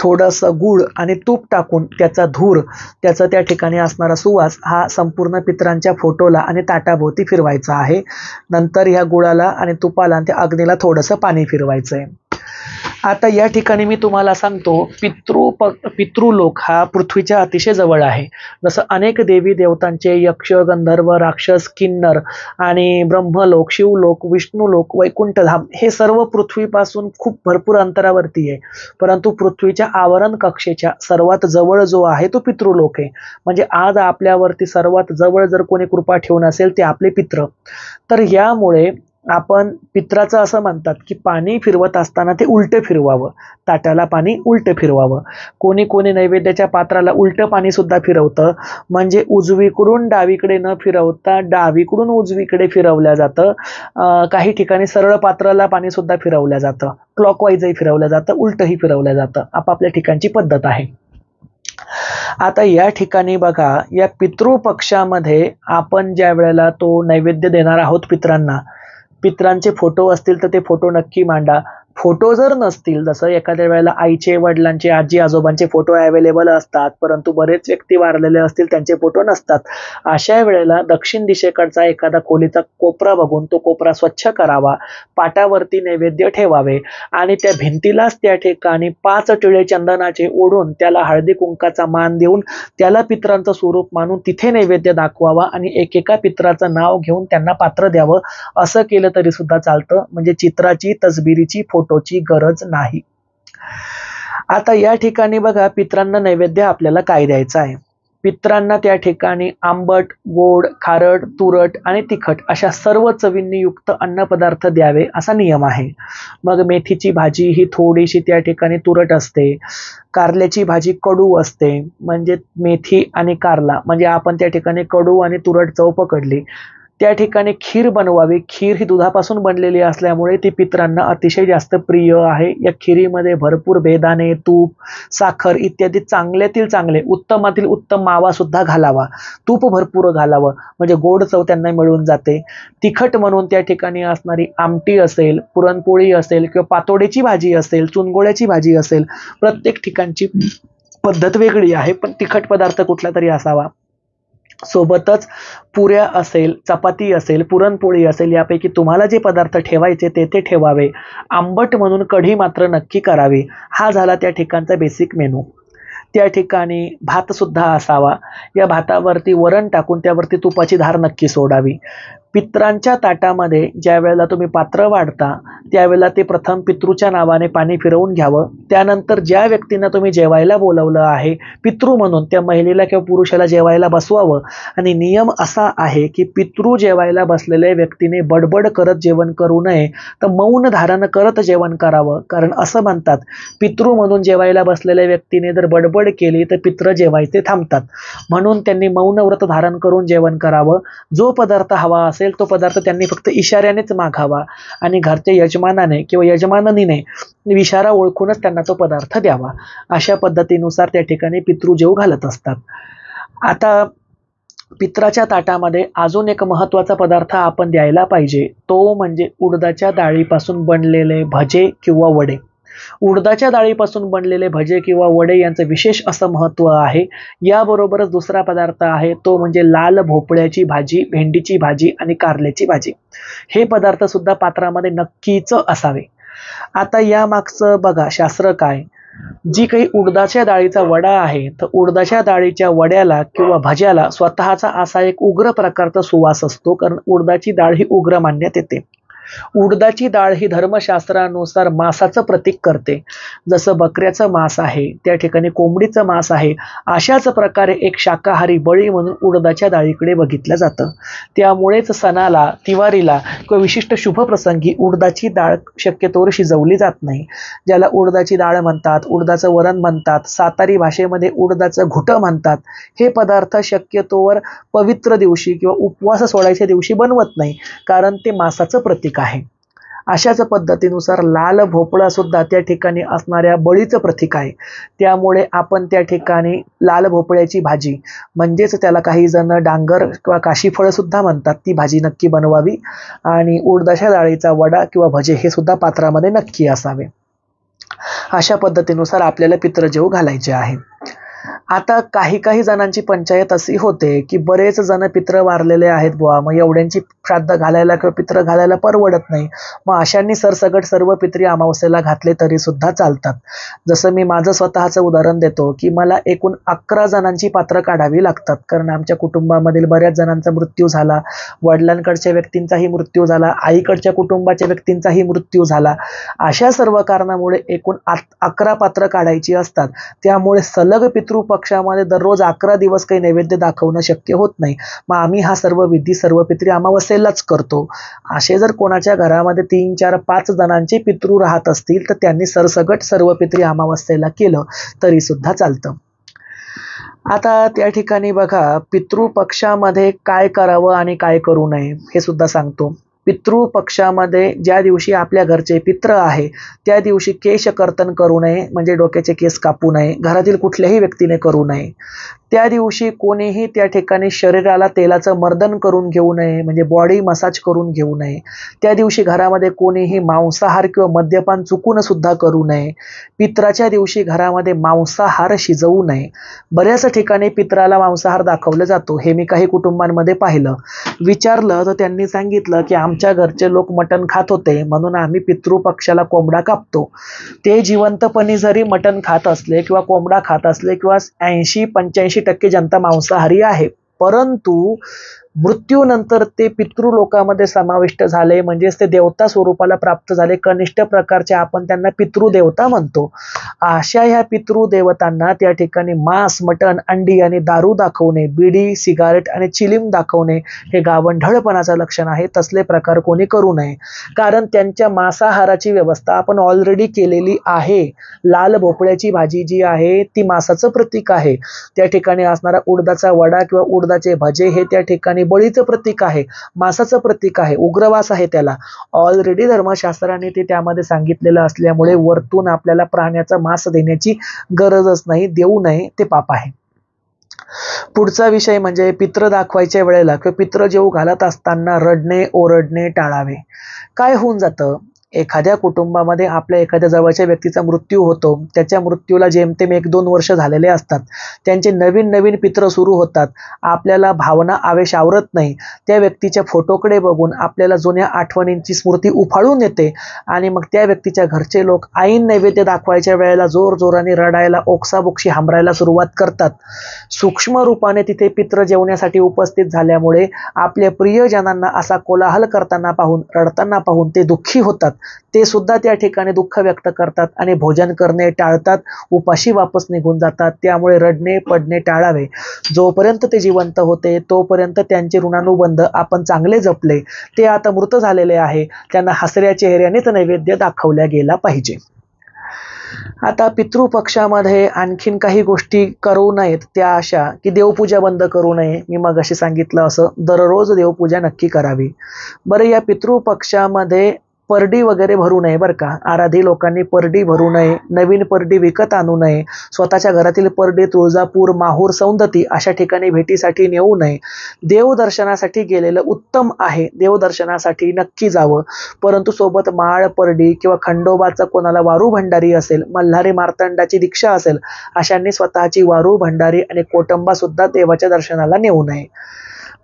थोडंसं गूळ आणि तूप टाकून त्याचा धूर, त्याचा त्या ठिकाणी असणारा सुवास हा संपूर्ण पितरांच्या फोटोला आणि ताटाभोवती फिरवायचा आहे. नंतर ह्या गुळाला आणि तुपाला आणि त्या अग्नीला थोडंसं पाणी फिरवायचं आहे. आता या ठिकाणी मी तुम्हाला सांगतो, पितृलोक हा पृथ्वीच्या अतिशय जवळ आहे. जसं अनेक देवी देवतांचे यक्ष, गंधर्व, राक्षस, किन्नर आणि ब्रह्मलोक, शिवलोक, विष्णुलोक, वैकुंठधाम हे सर्व पृथ्वीपासून खूप भरपूर अंतरावरती आहे. परंतु पृथ्वीच्या आवरण कक्षेच्या सर्वात जवळ जो आहे तो पितृलोक आहे. म्हणजे आज आपल्यावरती सर्वात जवळ जर कोणी कृपा ठेवून असेल ते आपले पित्र. तर यामुळे आपण पित्राचं असं म्हणतात की पाणी फिरवत असताना ते उलटं फिरवावं, ताटाला पाणी उलटं फिरवावं. कोणी कोणी नैवेद्याच्या पात्राला उलटं पाणी सुद्धा फिरवतं, म्हणजे उजवीकडून डावीकडे न फिरवता डावीकडून उजवीकडे फिरवल्या जातं. काही ठिकाणी सरळ पात्राला पाणी सुद्धा फिरवल्या जातं, क्लॉकवाईजही फिरवलं जातं, उलटंही फिरवलं जातं. आपापल्या ठिकाणची पद्धत आहे. आता या ठिकाणी बघा, या पितृपक्षामध्ये आपण ज्या वेळेला तो नैवेद्य देणार आहोत पित्रांना, पित्रांचे फोटो असतील तर ते फोटो नक्की मांडा. फोटो जर नसतील, जसं एखाद्या वेळेला आईचे, वडिलांचे, आजी आजोबांचे फोटो अवेलेबल असतात, परंतु बरेच व्यक्ती वारलेले असतील त्यांचे फोटो नसतात. अशा वेळेला दक्षिण दिशेकडचा एखादा खोलीचा कोपरा बघून तो कोपरा स्वच्छ करावा, पाटावरती नैवेद्य ठेवावे आणि त्या भिंतीलाच त्या ठिकाणी 5 टिळे चंदनाचे ओढून त्याला हळदी कुंकाचा मान देऊन त्याला पित्रांचं स्वरूप मानून तिथे नैवेद्य दाखवावा आणि एकेका पित्राचं नाव घेऊन त्यांना पात्र द्यावं. असं केलं तरी सुद्धा चालतं, म्हणजे चित्राची, तसबिरीची, फोटोची गरज नाही. आता या ठिकाणी बघा, पित्रांना नैवेद्य आपल्याला काय द्यायचं आहे. पित्रांना त्या ठिकाणी आंबट, गोड, खारट, तुरट आणि तिखट अशा सर्व चवींनी युक्त अन्नपदार्थ द्यावे असा नियम आहे. मग मेथीची भाजी ही थोडीशी त्या ठिकाणी तुरट असते, कारल्याची भाजी कडू असते, म्हणजे मेथी आणि कारला म्हणजे आपण त्या ठिकाणी कडू आणि तुरट चव पकडली. त्या ठिकाणी खीर बनवावी. खीर ही दुधापासून बनलेली असल्यामुळे ती पित्रांना अतिशय जास्त प्रिय आहे. या खिरीमध्ये भरपूर बेदाणे, तूप, साखर इत्यादी चांगल्यातील चांगले, उत्तमातील उत्तम मावा सुद्धा घालावा. तूप भरपूर घालावं, म्हणजे गोड चव त्यांना मिळून जाते. तिखट म्हणून त्या ठिकाणी असणारी आमटी असेल, पुरणपोळी असेल किंवा पातोड्याची भाजी असेल, चुनगोळ्याची भाजी असेल, प्रत्येक ठिकाणची पद्धत वेगळी आहे, पण तिखट पदार्थ कुठला तरी असावा. सोबतच पुऱ्या असेल, चपाती असेल, पुरणपोळी असेल, यापैकी तुम्हाला जे पदार्थ ठेवायचे ते ठेवावे. आंबट म्हणून कढी मात्र नक्की करावी. हा झाला त्या ठिकाणचा बेसिक मेनू. त्या ठिकाणी भात सुद्धा असावा. या भातावरती वरण टाकून त्यावरती तुपाची धार नक्की सोडावी. पित्रांच्या ताटामध्ये ज्या वेळेला तुम्ही पात्र वाढता त्यावेळेला ते प्रथम पितृच्या नावाने पाणी फिरवून घ्यावं. त्यानंतर ज्या व्यक्तींना तुम्ही जेवायला बोलवलं आहे पितृ म्हणून, त्या महिलेला किंवा पुरुषाला जेवायला बसवावं. आणि नियम असा आहे की पितृ जेवायला बसलेल्या व्यक्तीने बडबड करत जेवण करू नये, तर मौन धारण करत जेवण करावं. कारण असं म्हणतात, पितृ म्हणून जेवायला बसलेल्या व्यक्तीने जर बडबड केली तर पित्र जेवायचे थांबतात. म्हणून त्यांनी मौन व्रत धारण करून जेवण करावं. जो पदार्थ हवा असेल तो पदार्थ त्यांनी फक्त इशाऱ्यानेच मागावा आणि घरच्या यजमानाने किंवा यजमाननीने इशारा ओळखूनच त्यांना तो पदार्थ द्यावा. अशा पद्धतीनुसार त्या ठिकाणी पितृ जेवू घालत असतात. आता पित्राच्या ताटामध्ये अजून एक महत्त्वाचा पदार्थ आपण द्यायला पाहिजे, तो म्हणजे उडदाच्या डाळीपासून बनलेले भजे किंवा वडे. उडदाच्या डाळीपासून बनलेले भजे किंवा वडे यांचं विशेष असं महत्त्व आहे. याबरोबरच दुसरा पदार्थ आहे तो म्हणजे लाल भोपळ्याची भाजी, भेंडीची भाजी आणि कारल्याची भाजी. हे पदार्थ सुद्धा पात्रामध्ये नक्कीच असावे. आता यामागचं बघा शास्त्र काय. जी काही उडदाच्या डाळीचा वडा आहे, तर उडदाच्या डाळीच्या वड्याला किंवा भज्याला स्वतःचा असा एक उग्र प्रकारचा सुवास असतो, कारण उडदाची डाळ ही उग्र मानण्यात येते. उडदाची डाळ ही धर्मशास्त्रानुसार मांसाचं प्रतीक करते. जसं बकऱ्याचं मांस आहे, त्या ठिकाणी कोंबडीचं मांस आहे, अशाच प्रकारे एक शाकाहारी बळी म्हणून उडदाच्या डाळीकडे बघितलं जातं. त्यामुळेच सणाला, तिवारीला किंवा विशिष्ट शुभ प्रसंगी उडदाची डाळ शक्यतोवर शिजवली जात नाही. ज्याला उडदाची डाळ म्हणतात, उडदाचं वरण म्हणतात, सातारी भाषेमध्ये उडदाचं घुटं म्हणतात. हे पदार्थ शक्यतोवर पवित्र दिवशी किंवा उपवास सोडायच्या दिवशी बनवत नाही, कारण ते मांसाचं प्रतीक आहे. अशाच पद्धतीनुसार लाल भोपळा सुद्धा त्या ठिकाणी असणाऱ्या बळीचं प्रतीक आहे. त्यामुळे आपण त्या ठिकाणी लाल भोपळ्याची भाजी, म्हणजेच त्याला काही जण डांगर किंवा काशीफळ सुद्धा म्हणतात, ती भाजी नक्की बनवावी. आणि उडदाच्या डाळीचा वडा किंवा भजे हे सुद्धा पात्रामध्ये नक्की असावे. अशा पद्धतीनुसार आपल्याला पितृजेवू घालायचे आहे. आता काही काही जणांची पंचायत अशी होते की बरेच जण पित्र वारलेले आहेत बुवा, मग एवढ्यांची श्राद्ध घालायला किंवा पित्र घालायला परवडत नाही, मग अशांनी सरसकट सर्व पित्री अमावस्येला घातले तरी सुद्धा चालतात. जसं मी माझं स्वतःचं उदाहरण देतो की मला एकूण 11 जणांची पात्र काढावी लागतात, कारण आमच्या कुटुंबामधील बऱ्याच जणांचा मृत्यू झाला, वडिलांकडच्या व्यक्तींचाही मृत्यू झाला, आईकडच्या कुटुंबाच्या व्यक्तींचाही मृत्यू झाला. अशा सर्व कारणामुळे एकूण 11 पात्र काढायची असतात. त्यामुळे सलग पितृपक्षामध्ये दररोज 11 दिवस काही नैवेद्य दाखवणं शक्य होत नाही. मग आम्ही हा सर्व विधी सर्व पित्री अमावस्येलाच करतो. असे जर कोणाच्या घरामध्ये 3, 4, 5 जणांचे पितृ राहत असतील तर त्यांनी सरसकट सर्व पित्री अमावस्येला केलं तरी सुद्धा चालतं. आता त्या ठिकाणी बघा, पितृपक्षामध्ये काय करावं आणि काय करू नये हे सुद्धा सांगतो. पितृपक्षामध्ये ज्या दिवशी आपल्या घरचे पित्र आहे त्या दिवशी केश कर्तन करू नये, म्हणजे डोक्याचे केस कापू नये, घरातील कुठल्याही व्यक्तीने करू नये. त्या दिवशी कोणीही त्या ठिकाणी शरीराला तेलाचं मर्दन करून घेऊ नये, म्हणजे बॉडी मसाज करून घेऊ नये. त्या दिवशी घरामध्ये कोणीही मांसाहार किंवा मद्यपान चुकून सुद्धा करू नये. पित्राच्या दिवशी घरामध्ये मांसाहार शिजवू नये. बऱ्याच ठिकाणी पित्राला मांसाहार दाखवला जातो, हे मी काही कुटुंबांमध्ये पाहिलं. विचारलं तर त्यांनी सांगितलं की आमच्या घरचे लोक मटण खात होते म्हणून आम्ही पितृपक्षाला कोंबडा कापतो. ते जिवंतपणी जरी मटण खात असले किंवा कोंबडा खात असले किंवा 80-85% जनता मांसाहारी आहे, परंतु मृत्यूनंतर ते पितृलोकामध्ये समाविष्ट झाले, म्हणजेच ते देवता स्वरूपाला प्राप्त झाले. कनिष्ठ प्रकारचे आपण त्यांना पितृदेवता म्हणतो. अशा ह्या पितृदेवतांना त्या ठिकाणी मांस, मटण, अंडी आणि दारू दाखवणे, बिडी, सिगारेट आणि चिलीम दाखवणे हे गावंढळपणाचं लक्षण आहे. तसले प्रकार कोणी करू नये, कारण त्यांच्या मांसाहाराची व्यवस्था आपण ऑलरेडी केलेली आहे. लाल भोपळ्याची भाजी जी आहे ती मांसाचं प्रतीक आहे. त्या ठिकाणी असणारा उडदाचा वडा किंवा उडदाचे भजे हे त्या ठिकाणी बळीचं प्रतीक आहे, मांसाचं प्रतीक आहे, उग्रवास आहे त्याला. ऑलरेडी धर्मशास्त्राने ते त्यामध्ये सांगितलेलं असल्यामुळे वरतून आपल्याला प्राण्याचं मांस देण्याची गरजच नाही, देऊ नये, ते पाप आहे. पुढचा विषय म्हणजे पित्र दाखवायच्या वेळेला किंवा पित्र जेवू घालत असताना रडणे, ओरडणे टाळावे. काय होऊन जातं, एखाद्या कुटुंबामध्ये आपल्या एखाद्या जवळच्या व्यक्तीचा मृत्यू होतो, त्याच्या मृत्यूला जेमतेम 1-2 वर्ष झालेले असतात, त्यांचे नवीन नवीन पित्र सुरू होतात, आपल्याला भावना आवेश आवरत नाही. त्या व्यक्तीच्या फोटोकडे बघून आपल्याला जुन्या आठवणींची स्मृती उफाळून येते आणि मग त्या व्यक्तीच्या घरचे लोक ऐन नैवेद्य दाखवायच्या वेळेला जोरजोराने रडायला, ओक्साबोक्शी हांबरायला सुरुवात करतात. सूक्ष्म रूपाने तिथे पित्र जेवण्यासाठी उपस्थित झाल्यामुळे आपल्या प्रियजनांना असा कोलाहल करताना पाहून, रडताना पाहून ते दुःखी होतात. ते सुद्धा त्या ठिकाणी दुःख व्यक्त करतात आणि भोजन करणे टाळतात, उपाशी वापस निघून जातात. त्यामुळे रडणे, पडणे टाळावे. जोपर्यंत ते जिवंत होते तोपर्यंत त्यांचे ऋणानुबंध आपण चांगले जपले. ते आता मृत झालेले आहे, त्यांना हसऱ्या चेहऱ्यानेच नैवेद्य दाखवल्या गेला पाहिजे. आता पितृपक्षामध्ये आणखीन काही गोष्टी करू नयेत, त्या अशा की देवपूजा बंद करू नये. मी मगाशी सांगितलं असं दररोज देवपूजा नक्की करावी. बरं, या पितृपक्षामध्ये परडी वगैरे भरू नये बरं का. आराधी लोकांनी परडी भरू नये, नवीन परडी विकत आणू नये, स्वतःच्या घरातील परडी तुळजापूर, माहूर, सौंदती अशा ठिकाणी भेटीसाठी नेऊ नये. देवदर्शनासाठी गेलेलं उत्तम आहे, देवदर्शनासाठी नक्की जावं, परंतु सोबत माळ, परडी किंवा खंडोबाचा कोणाला वारू भंडारी असेल, मल्हारी मार्तंडाची दीक्षा असेल, अशांनी स्वतःची वारू भंडारी आणि कोटंबा सुद्धा देवाच्या दर्शनाला नेऊ नये.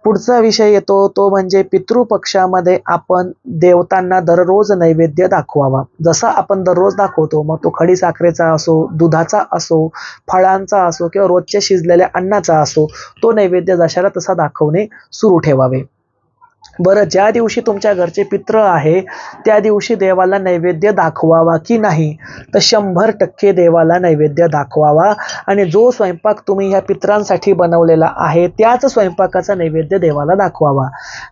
पुढचा विषय येतो तो म्हणजे पितृपक्षामध्ये आपण देवतांना दररोज नैवेद्य दाखवावा. जसा आपण दररोज दाखवतो, मग तो खडीसाखरेचा असो, दुधाचा असो, फळांचा असो किंवा रोजच्या शिजलेल्या अन्नाचा असो, तो नैवेद्य जशाला तसा दाखवणे सुरू ठेवावे. बरं, ज्या दिवशी तुमच्या घरचे पित्र आहे त्या दिवशी देवाला नैवेद्य दाखवावा की नाही, तर 100% देवाला नैवेद्य दाखवावा. आणि जो स्वयंपाक तुम्ही ह्या पित्रांसाठी बनवलेला आहे त्याच स्वयंपाकाचा नैवेद्य देवाला दाखवावा.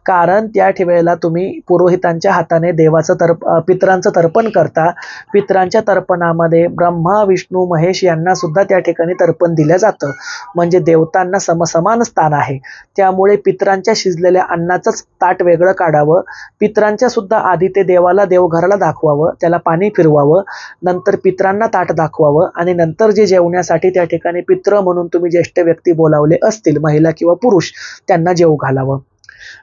कारण त्या वेळेला तुम्ही पुरोहितांच्या हाताने देवाचं पित्रांचं तर्पण करता. पित्रांच्या तर्पणामध्ये ब्रह्मा, विष्णू, महेश यांना सुद्धा त्या ठिकाणी तर्पण दिलं जातं, म्हणजे देवतांना समसमान स्थान आहे. त्यामुळे पित्रांच्या शिजलेल्या अन्नाचंच ताट वेगळं काढावं. पित्रांच्या सुद्धा आधी ते देवाला, देवघराला दाखवावं, त्याला पाणी फिरवावं, नंतर पित्रांना ताट दाखवावं आणि नंतर जे जेवण्यासाठी त्या ठिकाणी पित्र म्हणून तुम्ही ज्येष्ठ व्यक्ती बोलावले असतील, महिला किंवा पुरुष, त्यांना जेवू घालावं.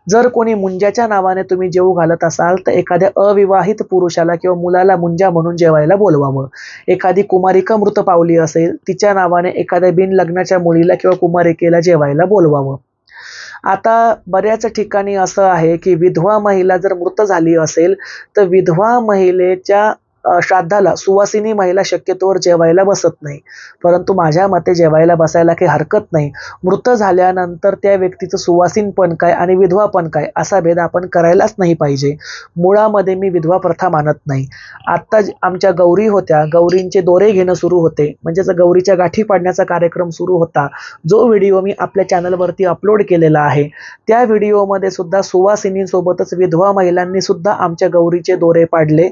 जर कोणी मुंजाच्या नावाने तुम्ही जेवू घालत असाल तर एखाद्या अविवाहित पुरुषाला किंवा मुलाला मुंजा म्हणून जेवायला बोलवावं. एखादी कुमारिका मृत पावली असेल तिच्या नावाने एखाद्या बिनलग्नाच्या मुलीला किंवा कुमारिकेला जेवायला बोलवावं. आता बऱ्याच ठिकाणी असं आहे की विधवा महिला जर मृत झाली असेल तर विधवा महिलेच्या श्राद्धाला सुवासिनी महिला शक्यतोवर जेवायला बसत नाही, परंतु माझ्या मते जेवायला बसायला काही हरकत नाही. मृत झाल्यानंतर त्या व्यक्तीचं सुवासीन पण काय आणि विधवा पण काय असा भेद आपण करायलाच नाही पाहिजे. मुळामध्ये मी विधवा प्रथा मानत नाही. आत्ता आमच्या गौरी होत्या, गौरींचे दोरे घेणं सुरू होते, म्हणजेच गौरीच्या गाठी पाडण्याचा कार्यक्रम सुरू होता, जो व्हिडिओ मी आपल्या चॅनलवरती अपलोड केलेला आहे. त्या व्हिडिओमध्ये सुद्धा सुवासिनींसोबतच विधवा महिलांनी सुद्धा आमच्या गौरीचे दोरे पाडले,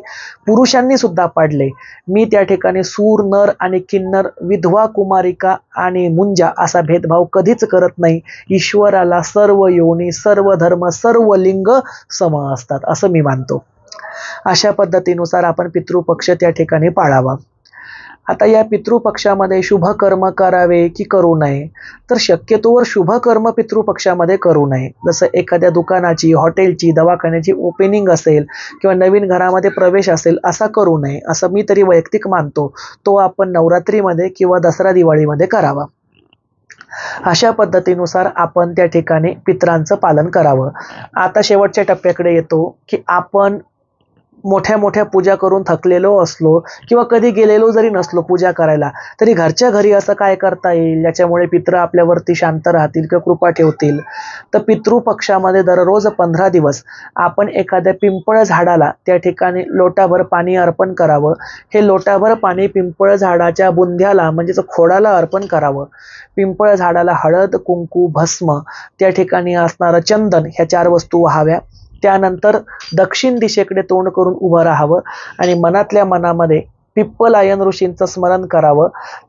पुरुषांनी सुद्धा पाडले. मी त्या ठिकाणी सूर, नर आणि किन्नर, विधवा, कुमारिका आणि मुंजा असा भेदभाव कधीच करत नाही. ईश्वराला सर्व योनी, सर्व धर्म, सर्व लिंग सम असतात असं मी मानतो. अशा पद्धतीनुसार आपण पितृपक्ष त्या ठिकाणी पाळावा. आता या पितृपक्षामध्ये शुभ कर्म करावे की करू नये, तर शक्यतोवर शुभ कर्म पितृपक्षामध्ये करू नये. जसं एखाद्या दुकानाची, हॉटेलची, दवाखान्याची ओपनिंग असेल किंवा नवीन घरामध्ये प्रवेश असेल असा करू नये, असं मी तरी वैयक्तिक मानतो. तो आपण नवरात्रीमध्ये किंवा दसरा दिवाळीमध्ये करावा. अशा पद्धतीनुसार आपण त्या ठिकाणी पितरांचं पालन करावं. आता शेवटच्या टप्प्याकडे येतो की आपण मोठ्या मोठ्या पूजा करून थकलेलो असलो किंवा कधी गेलेलो जरी नसलो पूजा करायला, तरी घरच्या घरी असं काय करता येईल ज्याच्यामुळे पितृ आपल्यावरती शांत राहतील किंवा कृपा ठेवतील. तर पितृपक्षामध्ये दररोज 15 दिवस आपण एखाद्या पिंपळ झाडाला त्या ठिकाणी लोटाभर पाणी अर्पण करावं. हे लोटाभर पाणी पिंपळ झाडाच्या बुंध्याला म्हणजेच खोडाला अर्पण करावं. पिंपळ झाडाला हळद, कुंकू, भस्म, त्या ठिकाणी असणारं चंदन ह्या 4 वस्तू व्हाव्या. त्यानंतर दक्षिण दिशेकडे तोंड करून उभं राहावं आणि मनातल्या मनामध्ये पिप्पलायन ऋषींचं स्मरण करावं.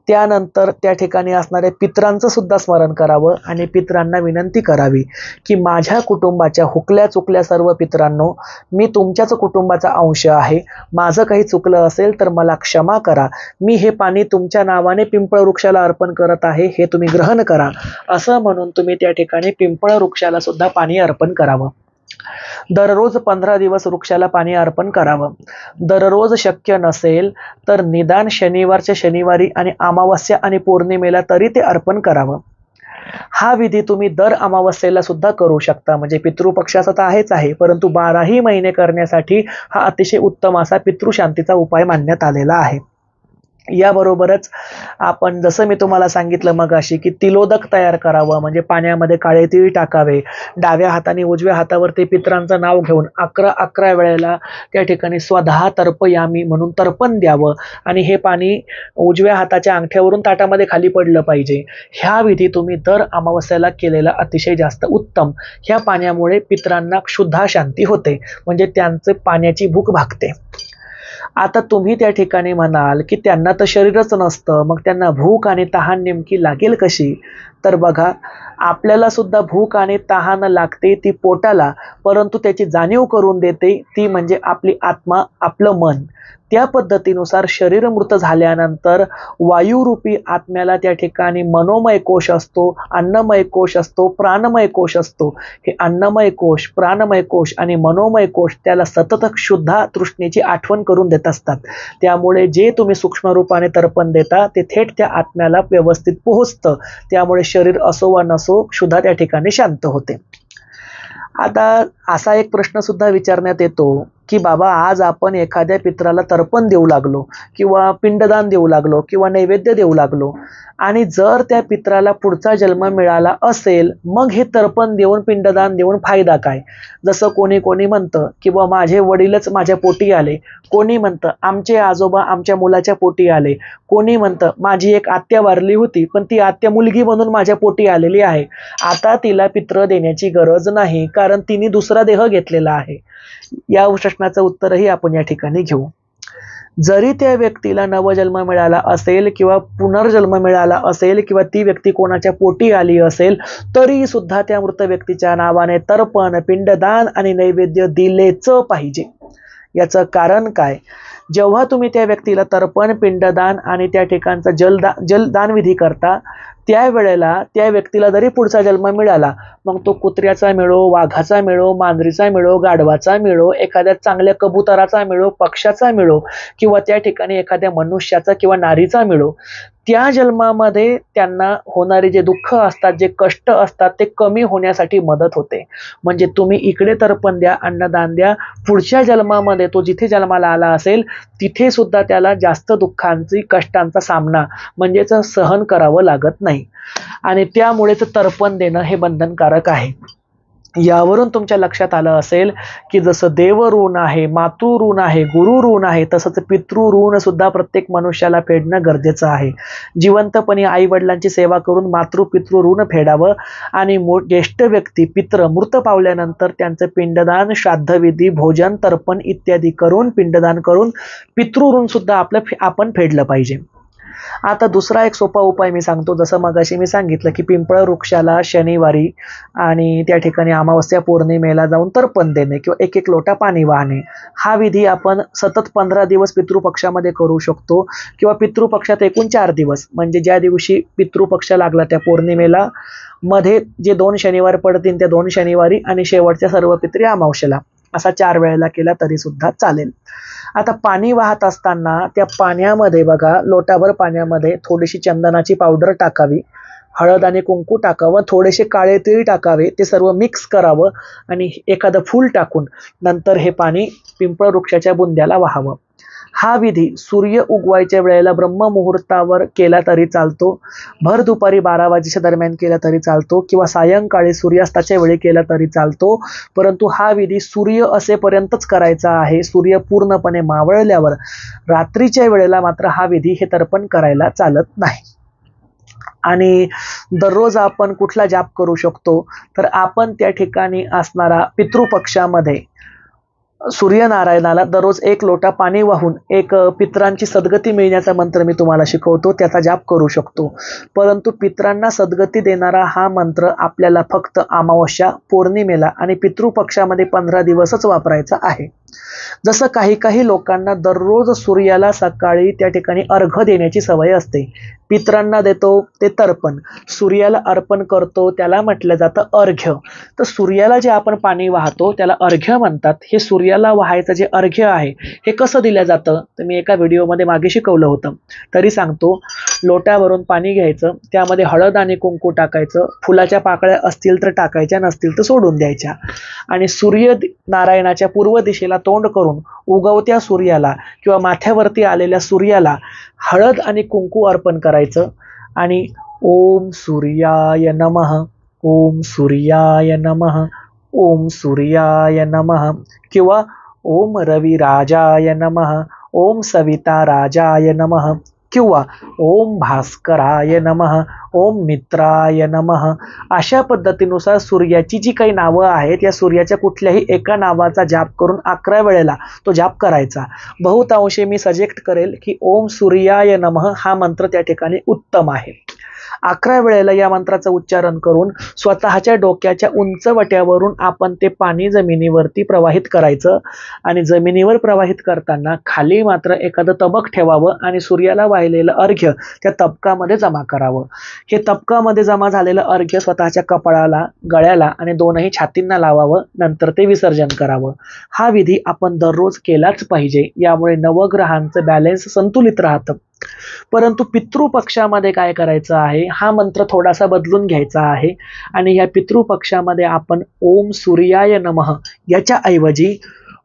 त्यानंतर त्या ठिकाणी असणाऱ्या पितरांचं सुद्धा स्मरण करावं आणि पितरांना विनंती करावी की माझ्या कुटुंबाच्या हुकल्या चुकल्या सर्व पितरांनो, मी तुमच्याच कुटुंबाचा अंश आहे, माझं काही चुकलं असेल तर मला क्षमा करा, मी हे पाणी तुमच्या नावाने पिंपळ वृक्षाला अर्पण करत आहे, हे तुम्ही ग्रहण करा, असं म्हणून तुम्ही त्या ठिकाणी पिंपळ वृक्षाला सुद्धा पाणी अर्पण करावं. दररोज 15 दिवस वृक्षाला पाणी अर्पण करावं. दररोज शक्य नसेल तर निदान शनिवारच्या शनिवारी आणि अमावस्या आणि पौर्णिमेला तरी ते अर्पण करावं. हा विधी तुम्ही दर अमावस्येला सुद्धा करू शकता. म्हणजे पितृपक्षाचा तर आहेच आहे, परंतु 12ही महिने करण्यासाठी हा अतिशय उत्तम असा पितृशांतीचा उपाय मानण्यात आलेला आहे. याबरोबरच आपण जसं मी तुम्हाला सांगितलं मगाशी की तिलोदक तयार करावं, म्हणजे पाण्यामध्ये काळे तीळ टाकावे, डाव्या हाताने उजव्या हातावर ते पितरांचं नाव घेऊन 11 वेळेला त्या ठिकाणी स्वतः तर्पयामी म्हणून तर्पण द्यावं आणि हे पाणी उजव्या हाताच्या अंगठ्यावरून ताटामध्ये खाली पडलं पाहिजे. ह्या विधी तुम्ही दर अमावस्याला केलेला अतिशय जास्त उत्तम. ह्या पाण्यामुळे पितरांना क्षुधा शांती होते, म्हणजे त्यांचं पाण्याची भूक भागते. आता तुम्ही त्या ठिकाणी म्हणाल की त्यांना तर शरीरच नसतं, मग त्यांना भूक आणि तहान नेमकी लागेल कशी? तर बघा, आपल्याला सुद्धा भूक आणि तहान लागते ती पोटाला, परंतु त्याची जाणीव करून देते ती म्हणजे आपली आत्मा, आपलं मन. त्या पद्धतीनुसार शरीर मृत झाल्यानंतर वायुरूपी आत्म्याला त्या ठिकाणी मनोमय कोश असतो, अन्नमय कोश असतो, प्राणमय कोश असतो. हे अन्नमय कोश, प्राणमय कोश आणि मनोमय कोश त्याला सतत क्षुधा तृष्णेची आठवण करून देत असतात. त्यामुळे जे तुम्ही सूक्ष्म रूपाने तर्पण देता ते थेट त्या आत्म्याला व्यवस्थित पोहोचतं. त्यामुळे शरीर असो वा नसो क्षुधा त्या ठिकाणी शांत होते. आता असा एक प्रश्न सुद्धा विचारण्यात येतो की बाबा, आज आपण एखाद्या पित्राला तर्पण देऊ लागलो किंवा पिंडदान देऊ लागलो किंवा नैवेद्य देऊ लागलो आणि जर त्या पित्राला पुढचा जन्म मिळाला असेल, मग हे तर्पण देऊन पिंडदान देऊन फायदा काय? जसं कोणी म्हणतं की बा माझे वडीलच माझ्या पोटी आले, कोणी म्हणतं आमचे आजोबा आमच्या मुलाच्या पोटी आले, कोणी म्हणतं माझी एक आत्या वारली होती पण ती आत्या मुलगी म्हणून माझ्या पोटी आलेली आहे, आता तिला पित्र देण्याची गरज नाही कारण तिने दुसरा देह घेतलेला आहे. या प्रश्नाचं उत्तरही आपण या ठिकाणी घेऊ. जरी त्या व्यक्तीला नवजन्म मिळाला असेल किंवा पुनर्जन्म मिळाला असेल किंवा ती व्यक्ती कोणाच्या पोटी आली असेल, तरी सुद्धा त्या मृत व्यक्तीच्या नावाने तर्पण, पिंडदान आणि नैवेद्य दिलेच पाहिजे. याचं कारण काय? जेव्हा तुम्ही त्या व्यक्तीला तर्पण, पिंडदान आणि त्या ठिकाणचा जलदान विधी करता, त्यावेळेला त्या व्यक्तीला जरी पुढचा जन्म मिळाला, मग तो कुत्र्याचा मिळो, वाघाचा मिळो, मांजरीचा मिळो, गाढवाचा मिळो, एखाद्या चांगल्या कबुतराचा मिळो, पक्ष्याचा मिळो, किंवा त्या ठिकाणी एखाद्या मनुष्याचा किंवा नारीचा मिळो, त्या जन्मामध्ये त्यांना होणारे जे दुःख असतात, जे कष्ट असतात, ते कमी होण्यासाठी मदत होते. म्हणजे तुम्ही इकडे तर्पण द्या, अन्नदान द्या, पुढच्या जन्मामध्ये तो जिथे जन्माला आला असेल तिथे सुद्धा त्याला जास्त दुःखांची, कष्टांचा सामना म्हणजेच सहन करावं लागत नाही. आणि त्यामुळेच तर्पण देणं हे बंधनकारक आहे. यावरून तुमच्या लक्षात आलं असेल की जसं देव ऋण आहे, मातृ ऋण आहे, गुरु ऋण आहे, तसंच पितृ ऋण सुद्धा प्रत्येक मनुष्याला फेडणं गरजेचं आहे. जिवंतपणी आई वडिलांची सेवा करून मातृ पितृ ऋण फेडावं आणि ज्येष्ठ व्यक्ती पित्र मृत पावल्यानंतर त्यांचं पिंडदान, श्राद्धविधी, भोजन, तर्पण इत्यादी करून, पिंडदान करून पितृ ऋण सुद्धा आपण फेडलं पाहिजे. आता दुसरा एक सोपा उपाय मी सांगतो. जसं मगाशी मी सांगितलं की पिंपळ वृक्षाला शनिवारी आणि त्या ठिकाणी अमावस्या पौर्णिमेला जाऊन तर्पण देणे किंवा एक लोटा पाणी वाहणे, हा विधी आपण सतत 15 दिवस पितृपक्षामध्ये करू शकतो. किंवा पितृपक्षात एकूण 4 दिवस, म्हणजे ज्या दिवशी पितृपक्ष लागला त्या पौर्णिमेला, मध्ये जे 2 शनिवार पडतील त्या 2 शनिवारी, आणि शेवटच्या सर्व पितरी अमावस्येला, असा 4 वेळेला केला तरी सुद्धा चालेल. आता पाणी वाहत असताना त्या पाण्यामध्ये बघा, लोटाभर पाण्यामध्ये थोडीशी चंदनाची पावडर टाकावी, हळद आणि कुंकू टाकावं, थोडेसे काळे तीळ टाकावे, ते सर्व मिक्स करावं आणि एखादं फूल टाकून नंतर हे पाणी पिंपळ वृक्षाच्या बुंद्याला वाहावं. हा विधी सूर्य उगवायच्या वेळेला ब्रह्ममुहूर्तावर केला तरी चालतो, भर दुपारी 12 वाजेच्या दरम्यान केला तरी चालतो, किंवा सायंकाळी सूर्यास्ताच्या वेळी केला तरी चालतो. परंतु हा विधी सूर्य असेपर्यंतच करायचा आहे. सूर्य पूर्णपणे मावळल्यावर रात्रीच्या वेळेला मात्र हा विधी, हे तर्पण करायला चालत नाही. आणि दररोज आपण कुठला जाप करू शकतो, तर आपण त्या ठिकाणी असणारा पितृपक्षामध्ये सूर्यनारायणाला दररोज 1 लोटा पाणी वाहून एक पितरांची सद्गती मिळण्याचा मंत्र मी तुम्हाला शिकवतो, त्याचा जाप करू शकतो. परंतु पितरांना सद्गती देणारा हा मंत्र आपल्याला फक्त अमावस्या, पौर्णिमेला आणि पितृपक्षामध्ये 15 दिवसच वापरायचा आहे. जसं काही लोकांना दररोज सूर्याला सकाळी त्या ठिकाणी अर्घ देण्याची सवय असते. पितरांना देतो ते तर्पण, सूर्याला अर्पण करतो त्याला म्हटलं जातं अर्घ्य. तर सूर्याला जे आपण पाणी वाहतो त्याला अर्घ्य म्हणतात. हे सूर्याला वाहायचं जे अर्घ्य आहे हे कसं दिलं जातं, तर मी एका व्हिडिओमध्ये मागे शिकवलं होतं, तरी सांगतो. लोट्यावरून पाणी घ्यायचं, त्यामध्ये हळद आणि कुंकू टाकायचं, फुलाच्या पाकळ्या असतील तर टाकायच्या, नसतील तर सोडून द्यायच्या, आणि सूर्य नारायणाच्या पूर्व दिशेला तोंड करून उगवत्या सूर्याला किंवा माथ्यावरती आलेल्या सूर्याला हळद आणि कुंकू अर्पण करायचं. आणि ओम सूर्याय नमः, ओम सूर्याय नमः, ओम सूर्याय नमः, किंवा ओम रविराजाय नमः, ओम सविता राजाय नमः, किंवा ओम भास्कराय नमः, ओम मित्राय नमः. अशा पद्धतीनुसार सूर्याची जी काही नावं आहेत या सूर्याच्या कुठल्याही एका नावाचा जाप करून 11 वेळेला तो जाप करायचा. बहुतांशी मी सजेक्ट करेल की ओम सूर्याय नमः हा मंत्र त्या ठिकाणी उत्तम आहे. 11 वेळेला या मंत्राचं उच्चारण करून स्वतःच्या डोक्याच्या उंचवट्यावरून आपण ते पाणी जमिनीवरती प्रवाहित करायचं. आणि जमिनीवर प्रवाहित करताना खाली मात्र एखादं तबक ठेवावं आणि सूर्याला वाहिलेलं अर्घ्य त्या तबकामध्ये जमा करावं. हे तबकामध्ये जमा झालेलं अर्घ्य स्वतःच्या कपाळाला, गळ्याला आणि 2ही छातींना लावावं, नंतर ते विसर्जन करावं. हा विधी आपण दररोज केलाच पाहिजे. यामुळे नवग्रहांचं बॅलन्स संतुलित राहतं. परंतु पितृपक्षामध्ये काय करायचं आहे, हा मंत्र थोडासा बदलून घ्यायचा आहे. आणि या पितृपक्षामध्ये आपण ओम सूर्याय नमः याच्या ऐवजी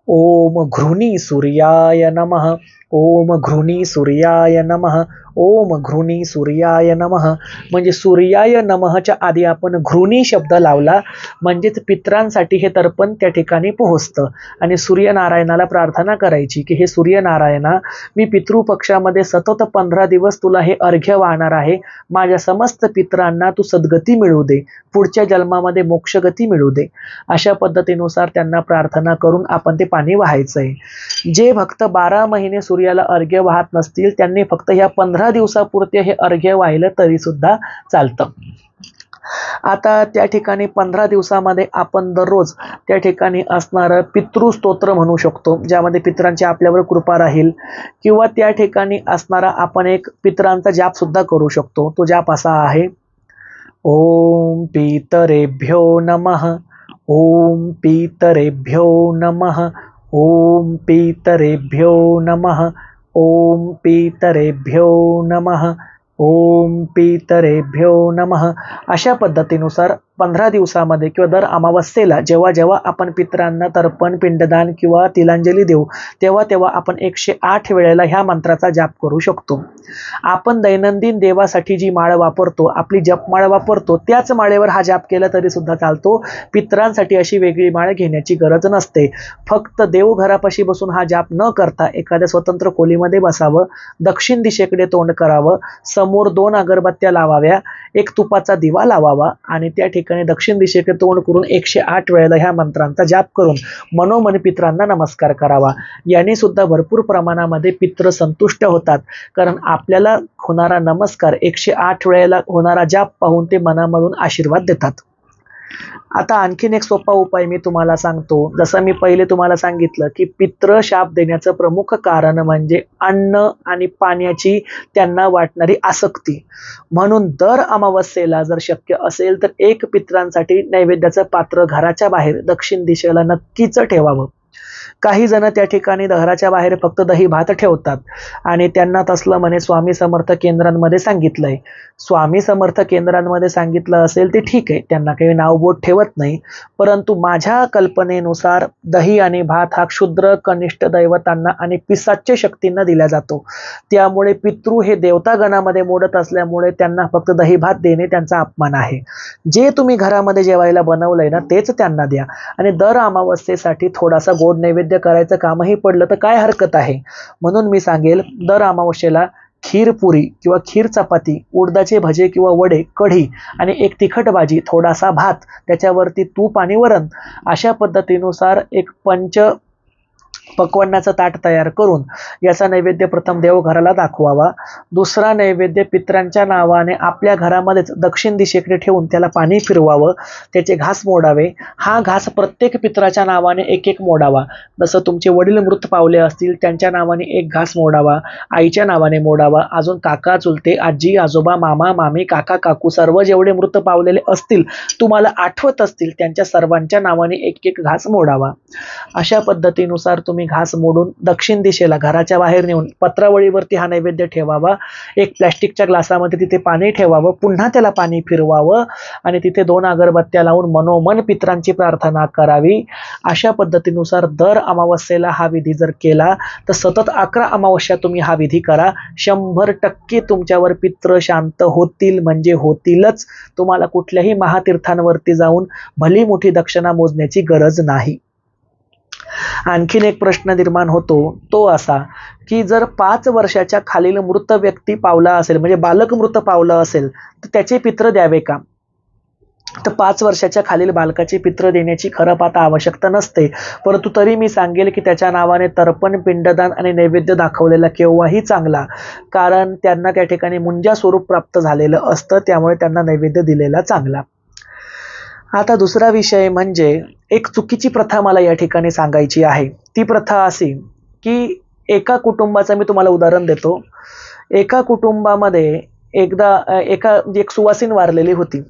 ओम घृणी सूर्याय नमः, ओम घृणी सूर्याय नमः, ओम घृणी सूर्याय नमः, म्हणजे सूर्याय नमःच्या आधी आपण घृणी शब्द लावला, म्हणजेच पितरांसाठी हे तर्पण त्या ठिकाणी पोहोचतं. आणि सूर्यनारायणाला प्रार्थना करायची की हे सूर्यनारायणा, मी पितृपक्षामध्ये सतत 15 दिवस तुला हे अर्घ्य वाहणार आहे. माझ्या समस्त पितरांना तू सद्गती मिळवू दे, पुढच्या जन्मामध्ये मोक्षगती मिळवू दे. अशा पद्धतीनुसार त्यांना प्रार्थना करून आपण ते पाणी वाहायचं आहे. जे भक्त 12 महिने सूर्याला अर्घ्य वाहत नसतील त्यांनी फक्त ह्या 15 दिवसापुरते हे अर्घ्य वाहिलं तरी सुद्धा चालतं. आता त्या ठिकाणी 15 दिवसामध्ये आपण दररोज त्या ठिकाणी असणारं पितृस्तोत्र म्हणू शकतो, ज्यामध्ये पितरांची आपल्यावर कृपा राहील. किंवा त्या ठिकाणी असणारा आपण एक पितरांचा जाप सुद्धा करू शकतो. तो जाप असा आहे: ओम पितरेभ्यो नमः। ओम पितरेभ्यो नमः। ओम पितरेभ्यो नमः। ओम पितरेभ्यो नमः। ओम पितरेभ्यो नमः। अशा पद्धतीनुसार 15 दिवसामध्ये किंवा दर अमावस्येला जेव्हा जेव्हा आपण पितरांना तर्पण, पिंडदान किंवा तिलांजली देऊ तेव्हा तेव्हा आपण 108 वेळेला ह्या मंत्राचा जाप करू शकतो। आपण दैनंदिन देवासाठी जी माळ वापरतो, आपली जपमाळ वापरतो, त्याच माळेवर हा जाप केला तरी सुद्धा चालतो। पितरांसाठी अशी वेगळी माळ घेण्याची गरज नसते। फक्त देवघरापाशी बसून हा जाप न करता एखाद्या स्वतंत्र खोलीमध्ये बसावं, दक्षिण दिशेकडे तोंड करावं, समोर 2 अगरबत्त्या लावाव्या, एक तुपाचा दिवा लावावा आणि त्या ठिकाणी दक्षिण दिशेकडे तोंड करून 108 वेळेला ह्या मंत्रांचा जाप करून मनोमन पितरांना नमस्कार करावा। याने सुद्धा भरपूर प्रमाणामध्ये पित्र संतुष्ट होतात, कारण आपल्याला होणारा नमस्कार 108 वेळेला होणारा जाप पाहून ते मनामधून आशीर्वाद देतात। आता आणखीन एक सोपा उपाय मी तुम्हाला सांगतो। जसं मी पहिले तुम्हाला सांगितलं की पित्र शाप देण्याचं प्रमुख कारण म्हणजे अन्न आणि पाण्याची त्यांना वाटणारी आसक्ती। म्हणून दर अमावस्येला जर शक्य असेल तर एक पित्रांसाठी नैवेद्याचं पात्र घराच्या बाहेर दक्षिण दिशेला नक्कीच ठेवावं। काही जण त्या ठिकाणी घराच्या बाहेर फक्त दही भात ठेवतात आणि त्यांना तसलं म्हणे स्वामी समर्थ केंद्रांमध्ये सांगितलंय। स्वामी समर्थ केंद्रांमध्ये सांगितलं असेल ते ठीक आहे, त्यांना काही नाव बोट ठेवत नाही, परंतु माझ्या कल्पनेनुसार दही आणि भात हा क्षुद्र कनिष्ठ दैवतांना आणि पिशाच्य शक्तींना दिला जातो। त्यामुळे पितृ हे देवतागणामध्ये मोडत असल्यामुळे त्यांना फक्त दही भात देणे त्यांचा अपमान आहे। जे तुम्ही घरामध्ये जेवायला बनवलंय ना तेच त्यांना द्या आणि दर अमावस्येसाठी थोडासा गोड नैवेद्य करायचं कामही पडलं तर काय हरकत आहे। म्हणून मी सांगेल दर अमावस्येला खीर पुरी किंवा खीर चपाती, उडदाचे भजे किंवा वडे, कढी आणि एक तिखट भाजी, थोडासा भात, त्याच्यावरती तूप आणि वरण, अशा पद्धतीनुसार एक पंच पक्वान्नाचं ताट तयार करून याचा नैवेद्य प्रथम देवघराला दाखवावा। दुसरा नैवेद्य पित्रांच्या नावाने आपल्या घरामध्येच दक्षिण दिशेकडे ठेवून त्याला पाणी फिरवावं, त्याचे घास मोडावे। हा घास प्रत्येक पित्राच्या नावाने एक एक मोडावा। जसं तुमचे वडील मृत पावले असतील त्यांच्या नावाने एक घास मोडावा, आईच्या नावाने मोडावा, अजून काका चुलते, आजी आजोबा, मामा मामी, काका काकू सर्व जेवढे मृत पावलेले असतील तुम्हाला आठवत असतील त्यांच्या सर्वांच्या नावाने एक एक घास मोडावा। अशा पद्धतीनुसार तुम्ही घास मोडून दक्षिण दिशेला घराच्या बाहेर नेऊन पत्रावळीवरती हा नैवेद्य ठेवावा। एक प्लॅस्टिकच्या ग्लासामध्ये तिथे पाणी ठेवावं, पुन्हा त्याला पाणी फिरवावं आणि तिथे 2 अगरबत्त्या लावून मनोमन पित्रांची प्रार्थना करावी। अशा पद्धतीनुसार दर अमावस्येला हा विधी जर केला तर सतत 11 अमावस्या तुम्ही हा विधी करा। 100% तुमच्यावर पित्र शांत होतील, म्हणजे होतीलच। तुम्हाला कुठल्याही महातीर्थांवरती जाऊन भली मोठी दक्षिणा मोजण्याची गरज नाही। आणखीन एक प्रश्न निर्माण होतो तो असा की जर 5 वर्षाच्या खालील मृत व्यक्ती पावला असेल, म्हणजे बालक मृत पावलं असेल तर त्याचे पित्र द्यावे का? तर 5 वर्षाच्या खालील बालकाची पित्र देण्याची खरं पाहता आवश्यकता नसते, परंतु तरी मी सांगेल की त्याच्या नावाने तर्पण, पिंडदान आणि नैवेद्य दाखवलेला केव्हाही चांगला, कारण त्यांना त्या ठिकाणी मुंजा स्वरूप प्राप्त झालेलं असतं, त्यामुळे त्यांना नैवेद्य दिलेला चांगला। आता दुसरा विषय म्हणजे एक चुकीची प्रथा मला या ठिकाणी सांगायची आहे। ती प्रथा अशी की एका कुटुंबाचं मी तुम्हाला उदाहरण देतो। एका कुटुंबामध्ये एकदा एक सुवासीन वारलेली होती।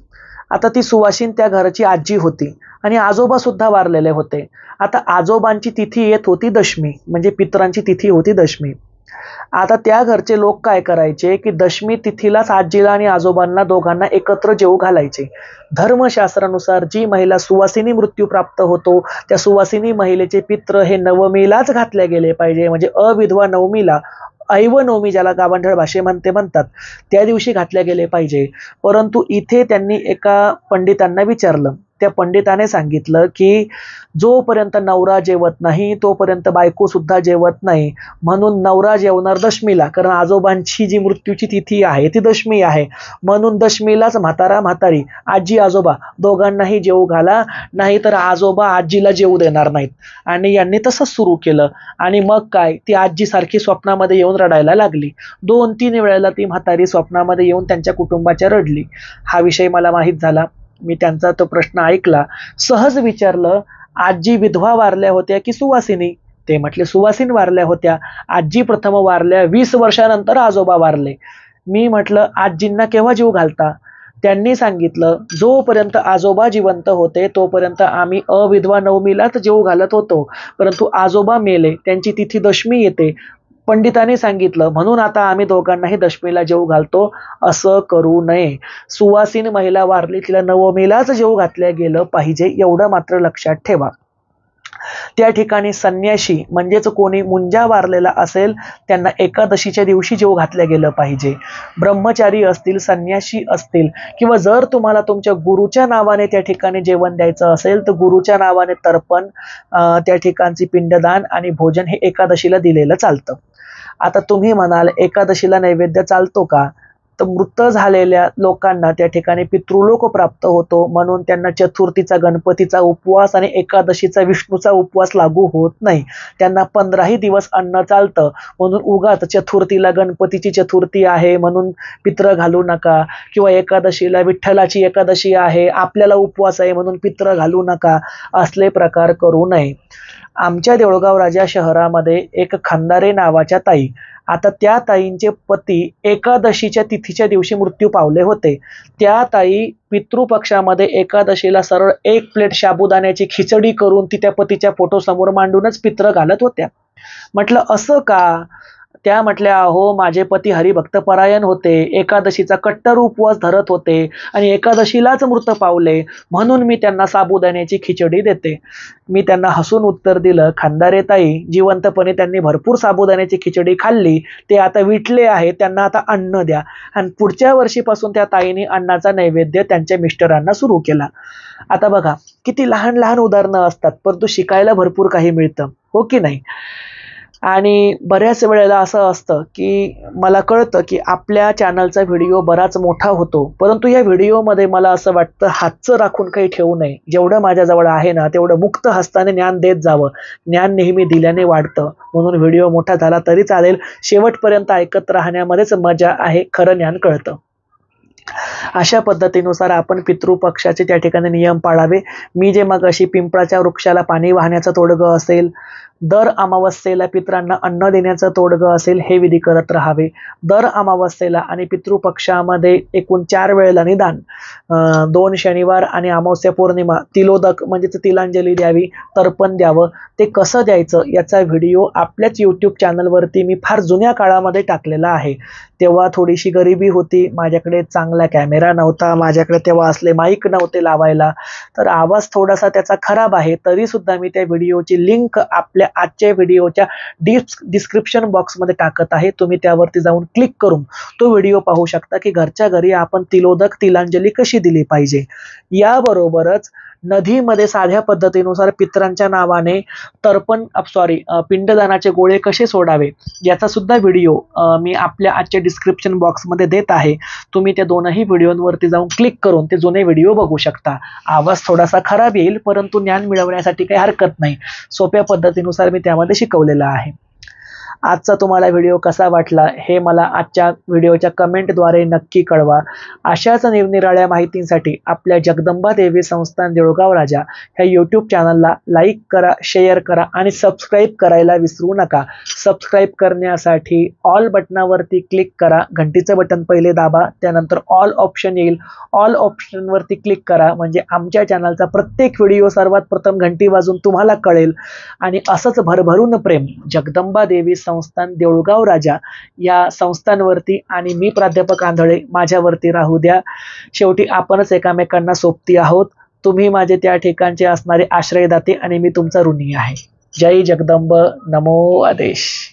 आता ती सुवासीन त्या घराची आजी होती आणि आजोबा सुद्धा वारलेले होते। आता आजोबांची तिथी येत होती दशमी, म्हणजे पितरांची तिथी होती दशमी। आता त्या घरचे लोक काय करायचे की दशमी तिथीलाच आजीला आणि आजोबांना दोघांना एकत्र जेवू घालायचे। धर्मशास्त्रानुसार जी महिला सुवासिनी मृत्यू प्राप्त होतो त्या सुवासिनी महिलेचे पित्र हे नवमीलाच घातले गेले पाहिजे, म्हणजे अविधवा नवमीला, ऐव नवमी ज्याला गावंढळ भाषेमध्ये म्हणतात, त्या दिवशी घातल्या गेले पाहिजे। परंतु इथे त्यांनी एका पंडितांना विचारलं, त्या पंडिताने सांगितलं की जोपर्यंत नवरा जेवत नाही तोपर्यंत बायको सुद्धा जेवत नाही, म्हणून नवरा जेवणार दशमीला, कारण आजोबांची जी मृत्यूची तिथी आहे ती दशमी आहे, म्हणून दशमीलाच म्हातारा म्हातारी, आजी आजोबा दोघांनाही जेवू घाला, नाहीतर आजोबा आजीला जेवू देणार नाहीत। आणि यांनी तसंच सुरू केलं आणि मग काय, ती आजी सारखी स्वप्नामध्ये येऊन रडायला लागली। 2-3 वेळेला ती म्हातारी स्वप्नामध्ये येऊन त्यांच्या कुटुंबाच्या रडली। हा विषय मला माहीत झाला, मी त्यांचा तो प्रश्न ऐकला, सहज विचारलं आजी विधवा वारल्या होत्या की सुवासिनी? ते म्हटले सुवासीन वारल्या होत्या। आजी प्रथम वारल्या, 20 वर्षानंतर आजोबा वारले। मी म्हटलं आजींना केव्हा जीव घालता? त्यांनी सांगितलं, जोपर्यंत आजोबा जिवंत होते तोपर्यंत आम्ही अविधवा नवमीलाच जेवू घालत होतो, परंतु आजोबा मेले, त्यांची तिथी दशमी येते, पंडितांनी सांगितलं, म्हणून आता आम्ही दोघांनाही दशमीला जेवू घालतो. असं करू नये. सुवासीन महिला वारली, तिला नवमीलाच जेवू घातल्या गेलं पाहिजे, एवढं मात्र लक्षात ठेवा. त्या ठिकाणी संन्याशी म्हणजेच कोणी मुंजा वारलेला असेल त्यांना एकादशीच्या दिवशी जेवू घातल्या गेलं पाहिजे. ब्रह्मचारी असतील, संन्याशी असतील, किंवा जर तुम्हाला तुमच्या गुरुच्या नावाने त्या ठिकाणी जेवण द्यायचं असेल तर गुरुच्या नावाने तर्पण, त्या ठिकाणची पिंडदान आणि भोजन हे एकादशीला दिलेलं चालतं. आता तुम्ही म्हणाल, एकादशीला नैवेद्य चालतो का? तर मृत झालेल्या लोकांना त्या ठिकाणी पितृलोक प्राप्त होतो, म्हणून त्यांना चतुर्थीचा गणपतीचा उपवास आणि एकादशीचा विष्णूचा उपवास लागू होत नाही. त्यांना 15ही दिवस अन्न चालतं, म्हणून उगाच चतुर्थीला गणपतीची चतुर्थी आहे म्हणून पित्र घालू नका, किंवा एकादशीला विठ्ठलाची एकादशी आहे आपल्याला उपवास आहे म्हणून पित्र घालू नका, असले प्रकार करू नये. आमच्या देऊळगाव राजा शहरामध्ये एक खंदारे नावाच्या ताई, आता त्या ताईंचे पती एकादशीच्या तिथीच्या दिवशी मृत्यू पावले होते. त्या ताई पितृपक्षामध्ये एकादशीला सरळ 1 प्लेट साबुदाण्याची खिचडी करून ती त्या पतीच्या फोटोसमोर मांडूनच पित्र घालत होत्या. म्हटलं असं का? त्या म्हटल्या, अहो माझे पती हरिभक्त परायण होते, एकादशीचा कट्टर उपवास धरत होते आणि एकादशीलाच मृत पावले, म्हणून मी त्यांना साबुदाण्याची खिचडी देते. मी त्यांना हसून उत्तर दिलं, खंदारे ताई, जिवंतपणे त्यांनी भरपूर साबुदाण्याची खिचडी खाल्ली, ते आता विटले आहे, त्यांना आता अन्न द्या. आणि पुढच्या वर्षीपासून त्या ताईने अन्नाचा नैवेद्य त्यांच्या मिस्टरांना सुरू केला. आता बघा किती लहान लहान उदाहरणं असतात, परंतु शिकायला भरपूर काही मिळतं, हो की नाही? आणि बऱ्याच वेळेला असं असतं की मला कळतं की आपल्या चॅनलचा व्हिडिओ बराच मोठा होतो, परंतु या व्हिडिओमध्ये मला असं वाटतं हातचं राखून काही ठेवू नये. जेवढं माझ्याजवळ आहे ना तेवढं मुक्त हस्ताने ज्ञान देत जावं. ज्ञान नेहमी दिल्याने वाढतं, म्हणून व्हिडिओ मोठा झाला तरी चालेल, शेवटपर्यंत ऐकत राहण्यामध्येच मजा आहे, खरं ज्ञान कळतं. अशा पद्धतीनुसार आपण पितृपक्षाचे त्या ठिकाणी नियम पाळावे. मी जे मगाशी पिंपळाच्या वृक्षाला पाणी वाहण्याचं तोडगं असेल, दर अमावस्येला पितरांना अन्न देण्याचं तोडगं असेल, हे विधी करत राहावे. दर अमावस्येला आणि पितृपक्षामध्ये एकूण 4 वेळेला निदान 2 शनिवार आणि अमावस्या पौर्णिमा तिलोदक म्हणजेच तिलांजली द्यावी, तर्पण द्यावं. ते कसं द्यायचं याचा व्हिडिओ आपल्याच यूट्यूब चॅनलवरती मी फार जुन्या काळामध्ये टाकलेला आहे. तेव्हा थोडीशी गरिबी होती, माझ्याकडे चांगला कॅमेरा नव्हता, माझ्याकडे तेव्हा असले माईक नव्हते लावायला, तर आवाज थोडासा त्याचा खराब आहे. तरी सुद्धा मी त्या व्हिडिओची लिंक आपल्या आजच्या व्हिडिओच्या डिस्क्रिप्शन बॉक्समध्ये टाकत आहे. तुम्ही त्यावरती जाऊन क्लिक करून तो व्हिडिओ पाहू शकता की घरच्या घरी आपण तिलोदक तिलांजली कशी दिली पाहिजे. याबरोबरच नदीमध्ये साध्या पद्धतीनुसार पितरांच्या नावाने पिंडदानाचे गोळे कसे सोडावे याचा सुद्धा व्हिडिओ मी आपल्या आजच्या डिस्क्रिप्शन बॉक्समध्ये देत आहे. तुम्ही त्या दोनही व्हिडिओवरती जाऊन क्लिक करून ते जुने व्हिडिओ बघू शकता. आवाज थोडासा खराब येईल, परंतु ज्ञान मिळवण्यासाठी काही हरकत नाही. सोप्या पद्धतीनुसार मी त्यामध्ये शिकवलेलं आहे. आजचा तुम्हाला व्हिडिओ कसा वाटला हे मला आजच्या व्हिडिओच्या कमेंटद्वारे नक्की कळवा. अशाच निरनिराळ्या माहितींसाठी आपल्या जगदंबा देवी संस्थान देऊळगाव राजा ह्या यूट्यूब चॅनलला लाईक करा, शेअर करा आणि सबस्क्राईब करायला विसरू नका. सबस्क्राईब करण्यासाठी ऑल बटनावरती क्लिक करा, घंटीचं बटन पहिले दाबा, त्यानंतर ऑल ऑप्शन येईल, ऑल ऑप्शनवरती क्लिक करा, म्हणजे आमच्या चॅनलचा प्रत्येक व्हिडिओ सर्वात प्रथम घंटी वाजून तुम्हाला कळेल. आणि असंच भरभरून प्रेम जगदंबा देवी संस्थान देऊळगाव राजा या संस्थांवरती आणि मी प्राध्यापक आंधळे माझ्यावरती राहू द्या. शेवटी आपणच एकामेकांना सोबती आहोत. तुम्ही माझे त्या ठिकाणचे असणारे आश्रयदाते आणि मी तुमचा ऋणी आहे. जय जगदंब, नमो आदेश.